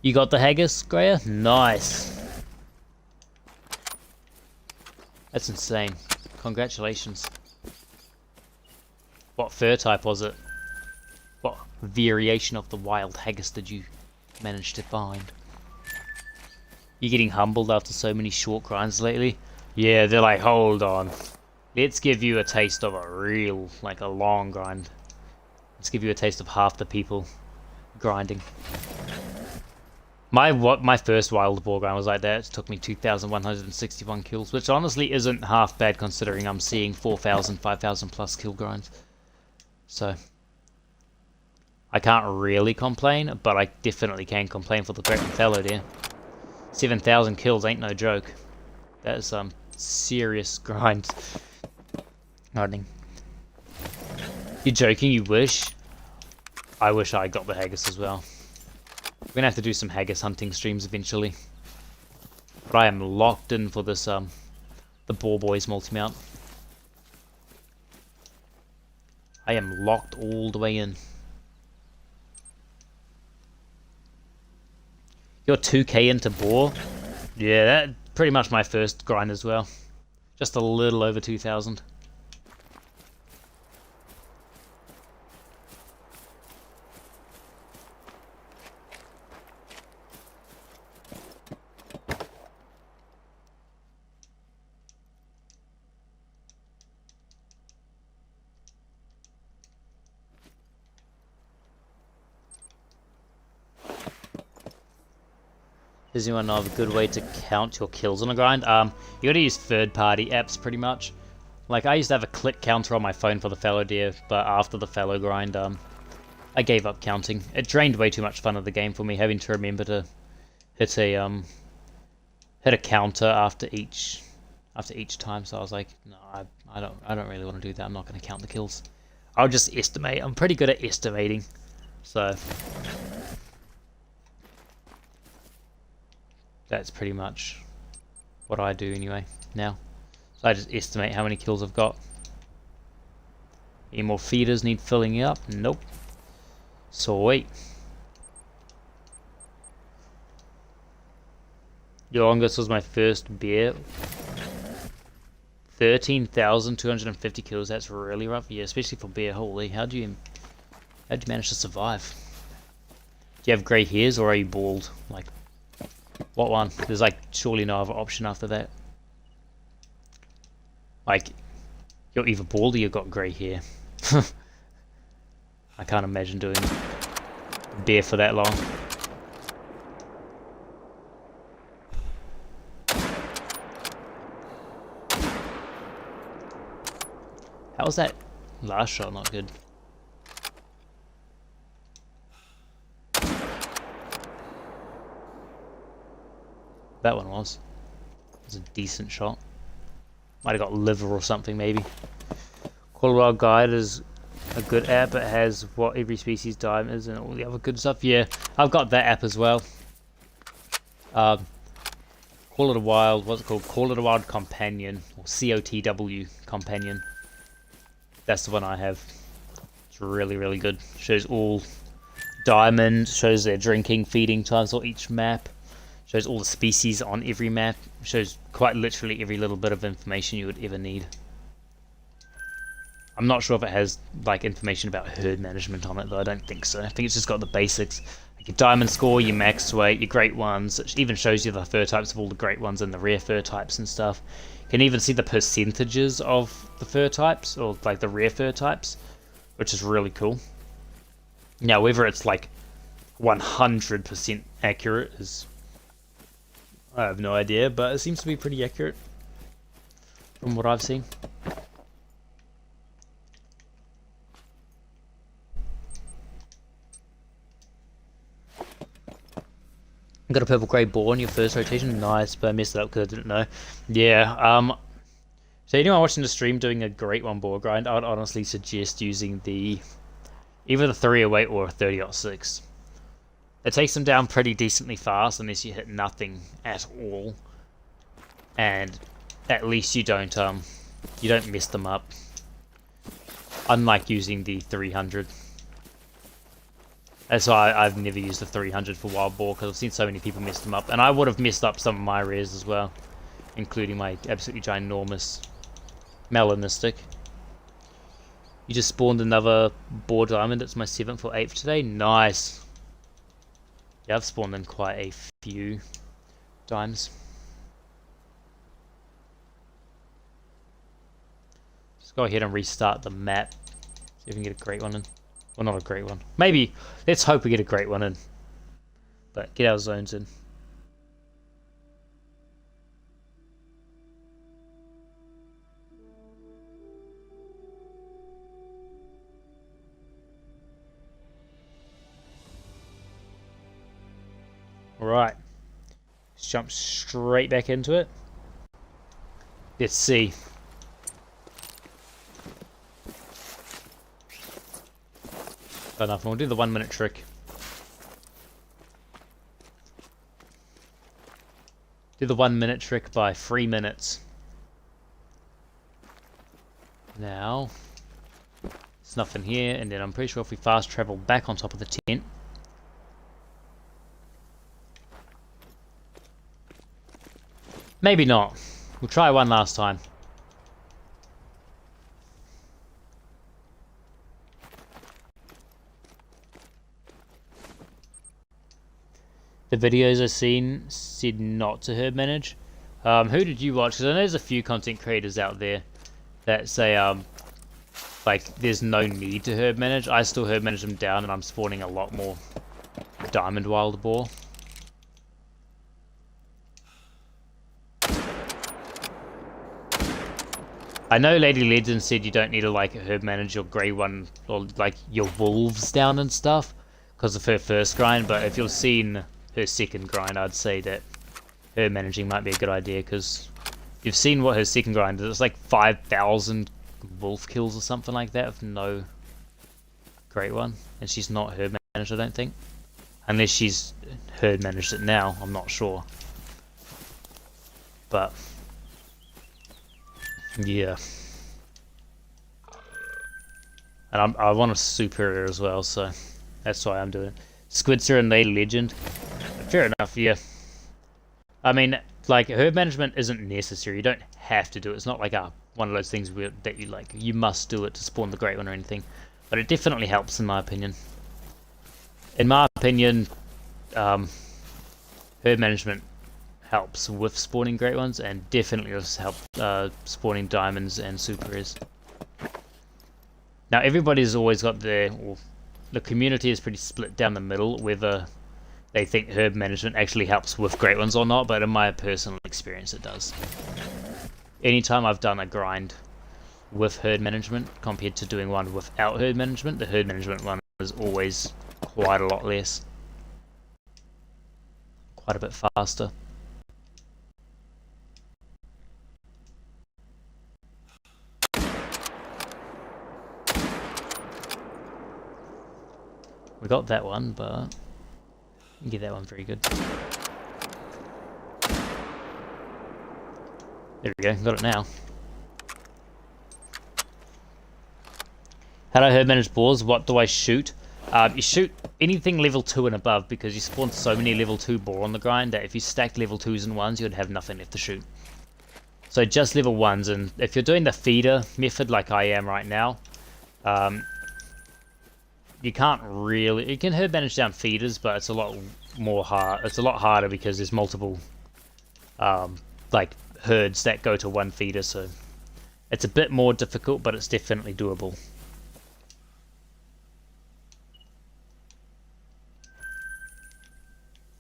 You got the haggis, Greya? Nice. That's insane. Congratulations. What fur type was it? What variation of the wild haggis did you manage to find? You getting humbled after so many short grinds lately? Yeah, they're like, hold on. Let's give you a taste of a real, like a long grind. Let's give you a taste of half the people grinding. My first wild boar grind was like that. It took me 2,161 kills, which honestly isn't half bad considering I'm seeing 4,000, 5,000 plus kill grinds. So I can't really complain, but I definitely can complain for the great fellow there. 7,000 kills ain't no joke. That is some serious grind. Grinding. You're joking? You wish? I wish I got the haggis as well. We're gonna have to do some haggis hunting streams eventually. But I am locked in for this the Boar Boys multi-mount. I am locked all the way in. You're 2k into Boar? Yeah, that pretty much my first grind as well. Just a little over 2,000. Does anyone know of a good way to count your kills on a grind? You gotta use third-party apps pretty much. Like I used to have a click counter on my phone for the fallow deer, but after the fallow grind, I gave up counting. It drained way too much fun of the game for me, having to remember to hit a counter after each time. So I was like, no, I don't really want to do that. I'm not gonna count the kills. I'll just estimate. I'm pretty good at estimating, so. That's pretty much what I do anyway now. So I just estimate how many kills I've got. Any more feeders need filling up? Nope. Sweet. Youngest was my first bear. 13,250 kills. That's really rough. Yeah, especially for bear. Holy, how'd you manage to survive? Do you have grey hairs or are you bald? Like. What one? There's like surely no other option after that. Like, you're either bald or you've got grey hair. I can't imagine doing bear for that long. How was that last shot not good? That one was. It was a decent shot. Might have got liver or something maybe. Colorado Guide is a good app. It has what every species diet is and all the other good stuff. Yeah, I've got that app as well. Call It a Wild, what's it called? Call It a Wild Companion, or COTW Companion. That's the one I have. It's really, really good. Shows all diamond, shows their drinking, feeding times on each map. Shows all the species on every map. Shows quite literally every little bit of information you would ever need. I'm not sure if it has like information about herd management on it though. I don't think so. I think it's just got the basics. Like your diamond score, your max weight, your great ones. It even shows you the fur types of all the great ones and the rare fur types and stuff. You can even see the percentages of the fur types, or like the rare fur types, which is really cool. Now whether it's like 100% accurate is I have no idea, but it seems to be pretty accurate from what I've seen. Got a purple grey boar in your first rotation. Nice, but I messed it up because I didn't know. Yeah, so anyone watching the stream doing a great one boar grind, I'd honestly suggest using either the 308 or a 30-06. It takes them down pretty decently fast unless you hit nothing at all. And at least you don't mess them up. Unlike using the 300. That's why I've never used the 300 for wild boar, because I've seen so many people mess them up. And I would have messed up some of my rares as well, including my absolutely ginormous melanistic. You just spawned another boar diamond. It's my 7th or 8th today. Nice. Yeah, I've spawned in quite a few times. Just go ahead and restart the map. See if we can get a great one in. Well, not a great one. Maybe. Let's hope we get a great one in. But get our zones in. Alright. Let's jump straight back into it. Let's see. Enough. We'll do the 1 minute trick. Do the 1 minute trick by 3 minutes. Now, there's nothing here, and then I'm pretty sure if we fast travel back on top of the tent. Maybe not. We'll try one last time. The videos I've seen said not to herd manage. Who did you watch? Because I know there's a few content creators out there that say like there's no need to herd manage. I still herd manage them down, and I'm spawning a lot more diamond wild boar. I know Lady Legend said you don't need to like herd manage your grey one or like your wolves down and stuff because of her first grind, but if you've seen her second grind, I'd say that her managing might be a good idea, because you've seen what her second grind is. It's like 5,000 wolf kills or something like that with no great one, and she's not herd managed, I don't think, unless she's herd managed it now. I'm not sure, but yeah. And I want a superior as well, so that's why I'm doing it. Squidster and Lady Legend. Fair enough, yeah. I mean, like, herd management isn't necessary. You don't have to do it. It's not like one of those things that you must do it to spawn the great one or anything. But it definitely helps, in my opinion. In my opinion, herd management helps with spawning great ones, and definitely does help spawning diamonds and super rares. Now, everybody's always got the community is pretty split down the middle, whether they think herd management actually helps with great ones or not, but in my personal experience it does. Anytime I've done a grind with herd management compared to doing one without herd management, the herd management one is always quite a lot less. Quite a bit faster. We got that one, but you get that one very good. There we go, got it now. How do I herd manage boars? What do I shoot? You shoot anything level 2 and above, because you spawn so many level 2 boar on the grind that if you stacked level 2s and 1s, you'd have nothing left to shoot. So just level 1s, and if you're doing the feeder method like I am right now, you can't really... You can herd manage down feeders, but it's a lot more hard. It's a lot harder because there's multiple like herds that go to one feeder, so it's a bit more difficult, but it's definitely doable.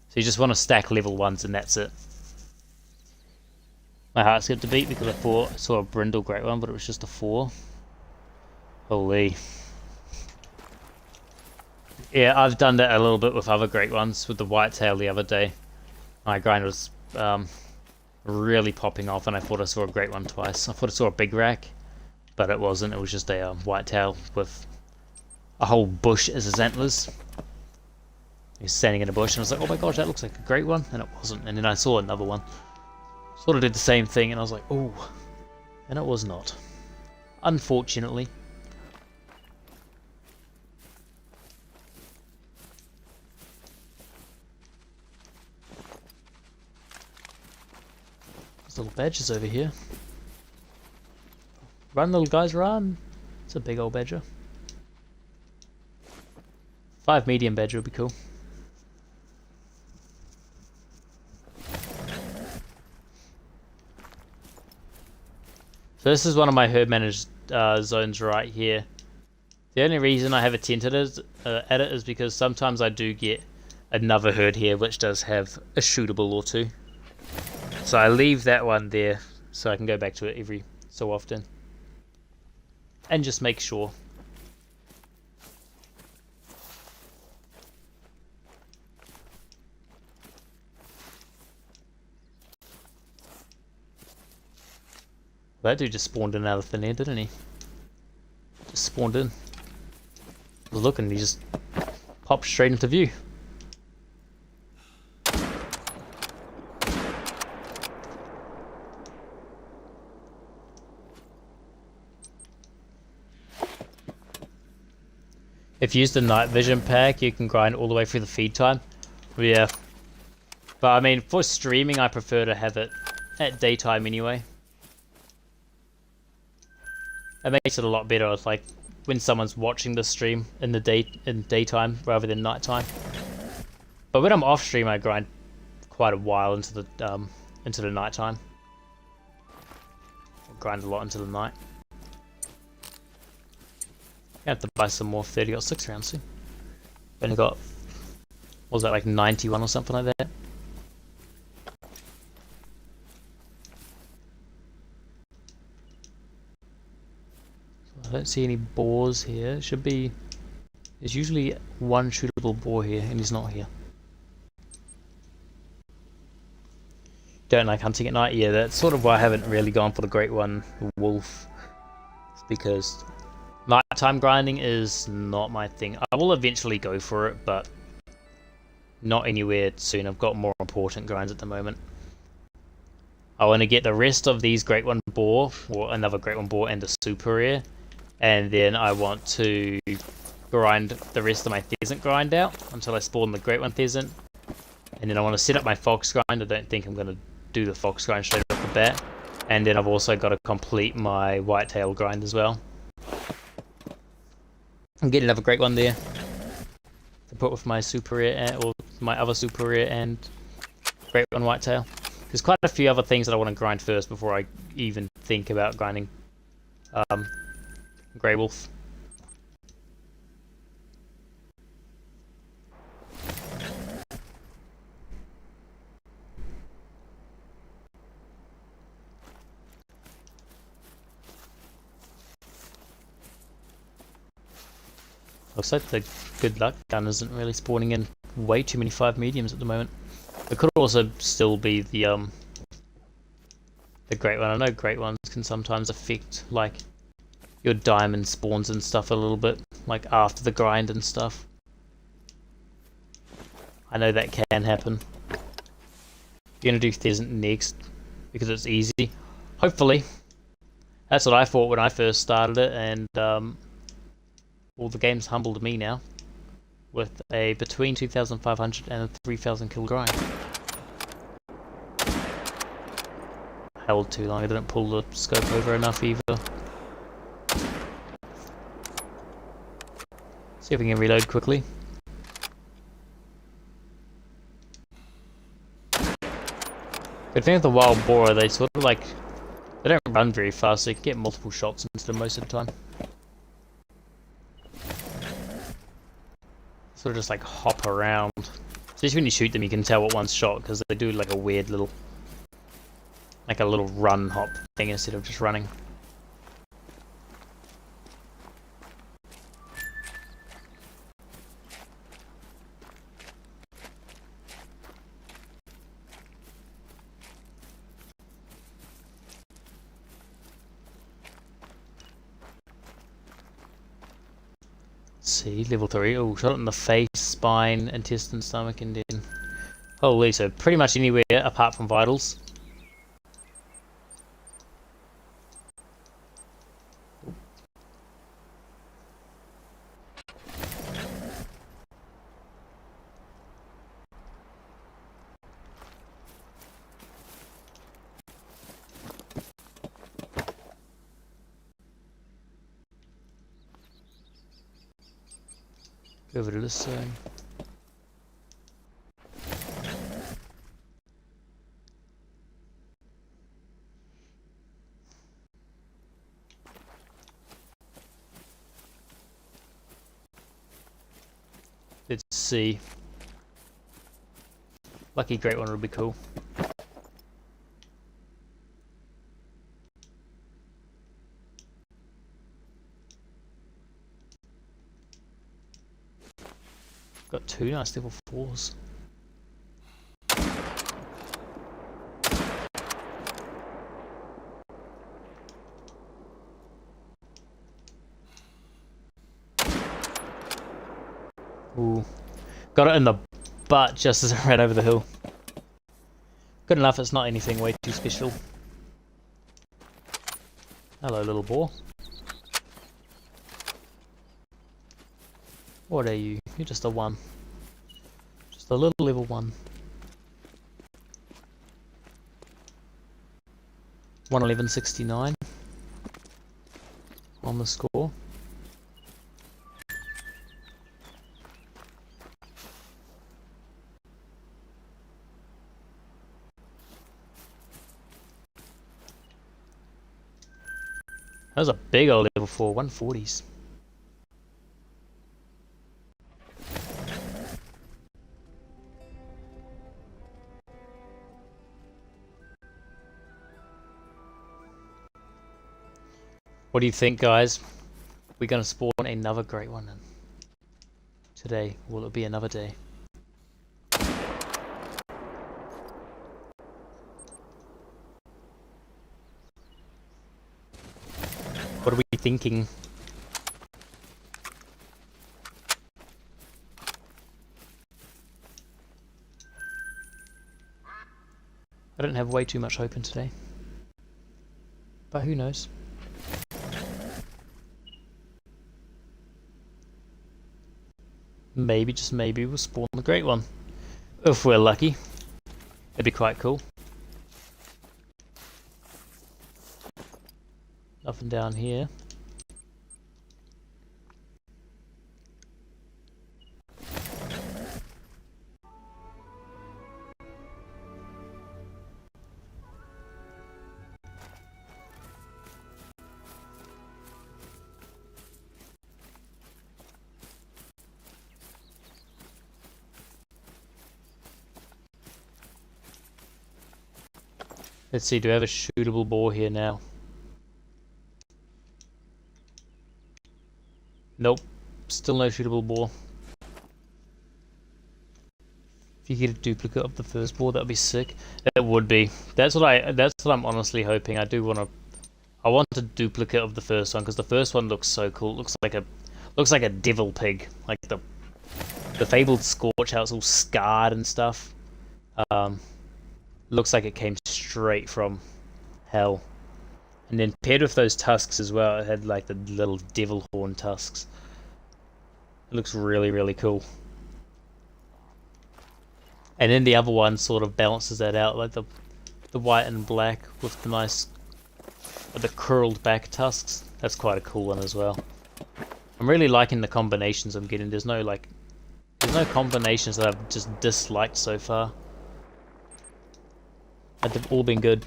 So you just want to stack level 1s and that's it. My heart skipped a beat because I saw a brindle great one, but it was just a 4. Holy. Yeah, I've done that a little bit with other great ones, with the whitetail the other day. My grind was really popping off, and I thought I saw a great one twice. I thought I saw a big rack, but it wasn't. It was just a whitetail with a whole bush as his antlers. He was standing in a bush, and I was like, oh my gosh, that looks like a great one, and it wasn't. And then I saw another one. Sort of did the same thing, and I was like, oh, and it was not. Unfortunately. There's little badgers over here. Run, little guys, run! It's a big old badger. 5 medium badger would be cool. So this is one of my herd managed zones right here. The only reason I have it tented at it is because sometimes I do get another herd here which does have a shootable or two. So I leave that one there so I can go back to it every so often. And just make sure. That dude just spawned in out of thin air, didn't he? Just spawned in. I was looking, he just popped straight into view. If you use the night vision pack, you can grind all the way through the feed time. Yeah. But I mean, for streaming, I prefer to have it at daytime anyway. It makes it a lot better, like when someone's watching the stream in the daytime rather than nighttime. But when I'm off stream, I grind quite a while into the nighttime. I grind a lot into the night. I have to buy some more 30-06 rounds soon. Only got, what was that, like 91 or something like that? I don't see any boars here. It should be... There's usually one shootable boar here, and he's not here. Don't like hunting at night? Yeah, that's sort of why I haven't really gone for the great one, wolf. It's because nighttime grinding is not my thing. I will eventually go for it, but not anywhere soon. I've got more important grinds at the moment. I want to get the rest of these great one boar, or another great one boar, and the super rare. And then I want to grind the rest of my pheasant grind out until I spawn the great one pheasant. And then I want to set up my fox grind. I don't think I'm going to do the fox grind straight off the bat. And then I've also got to complete my whitetail grind as well. And get another great one there to put with my super rare or my other super rare and great one whitetail. There's quite a few other things that I want to grind first before I even think about grinding Grey Wolf. Looks like the good luck gun isn't really spawning in way too many 5 mediums at the moment. It could also still be the great one. I know great ones can sometimes affect like your diamond spawns and stuff a little bit, like after the grind and stuff. I know that can happen. You're gonna do pheasant next because it's easy. Hopefully. That's what I thought when I first started it, and well, the game's humbled me now with a between 2,500 and a 3,000 kill grind. Held too long. I didn't pull the scope over enough either. See if we can reload quickly. Good thing with the wild boar, they sort of like, they don't run very fast, so you can get multiple shots into them most of the time. Sort of just like hop around. Especially when you shoot them, you can tell what one's shot because they do like a weird little like a little run hop thing instead of just running. See, level 3. Oh, shot in the face, spine, intestine, stomach, and then... Holy, so pretty much anywhere apart from vitals. Go over to this side. Let's see. Lucky great one would be cool. Got 2 nice level 4s. Ooh. Got it in the butt just as I ran over the hill. Good enough, it's not anything way too special. Hello, little boar. What are you? You're just a 1. Just a little level 1. 111.69 on the score. That was a big old level 4, 140s. What do you think, guys? We're going to spawn another great one in today. Will it be another day? What are we thinking? I don't have way too much hope in today. But who knows? Maybe, just maybe, we'll spawn the great one. If we're lucky. It'd be quite cool. Up and down here. Let's see, do I have a shootable boar here now? Nope, still no shootable boar. If you get a duplicate of the first boar, that'd be sick. It would be. That's what I'm honestly hoping. I want a duplicate of the first one because the first one looks so cool. It looks like a devil pig, like the fabled Scorch, how it's all scarred and stuff. Looks like it came straight from hell. And then paired with those tusks as well, it had like the little devil horn tusks. It looks really, really cool. And then the other one sort of balances that out, like the white and black with the nice, the curled back tusks. That's quite a cool one as well. I'm really liking the combinations I'm getting. There's no combinations that I've just disliked so far. They've all been good.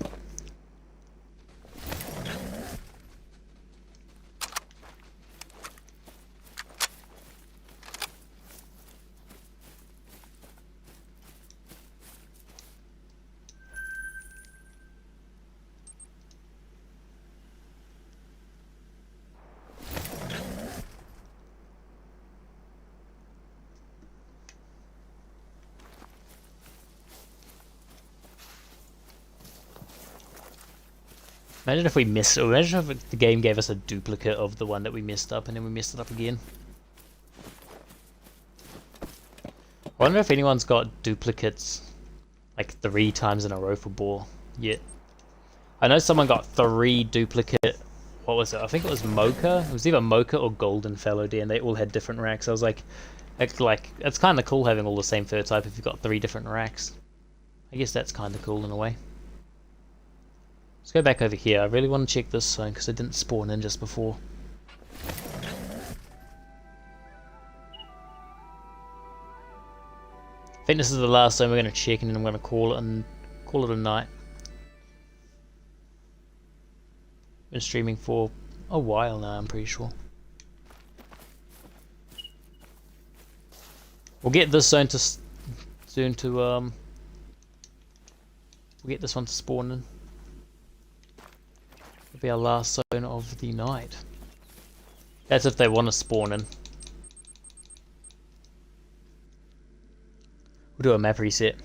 Imagine if we missed. Imagine if the game gave us a duplicate of the one that we messed up, and then we messed it up again. I wonder if anyone's got duplicates like 3 times in a row for Boar yet. I know someone got 3 duplicate. What was it? I think it was Mocha. It was either Mocha or Golden Fallow Deer, and they all had different racks. I was like, it's kind of cool having all the same fur type if you've got 3 different racks. I guess that's kind of cool in a way. Let's go back over here. I really want to check this zone because I didn't spawn in just before. I think this is the last zone we're going to check, and then I'm going to call it a night. Been streaming for a while now, I'm pretty sure. We'll get this zone to we'll get this one to spawn in. It'll be our last zone of the night. That's if they want to spawn in. We'll do a map reset.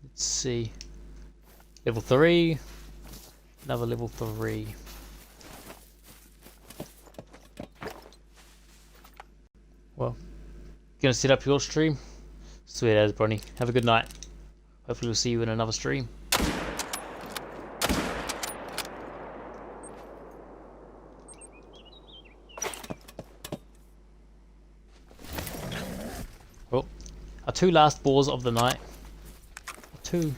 Let's see. Level 3. Another level 3. Well, gonna set up your stream. Sweet as, Bronny. Have a good night. Hopefully we'll see you in another stream. Well, our 2 last boars of the night. Two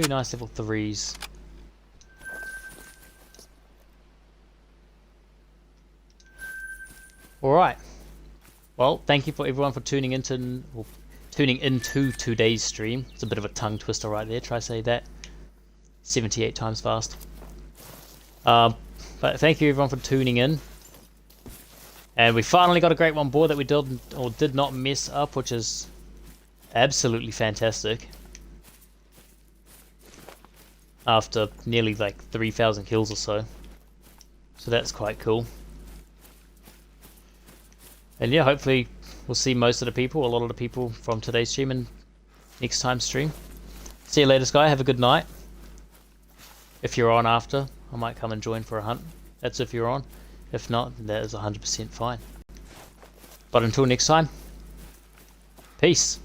nice level 3s. Alright. Well, thank you for everyone for tuning into today's stream. It's a bit of a tongue twister right there. Try to say that 78 times fast. But thank you everyone for tuning in. And we finally got a great one board that we did not mess up, which is absolutely fantastic. After nearly like 3,000 kills or so. So that's quite cool. And yeah, hopefully we'll see most of the people, a lot of the people from today's stream and next time's stream. See you later, Sky. Have a good night. If you're on after, I might come and join for a hunt. That's if you're on. If not, that is 100% fine. But until next time, peace.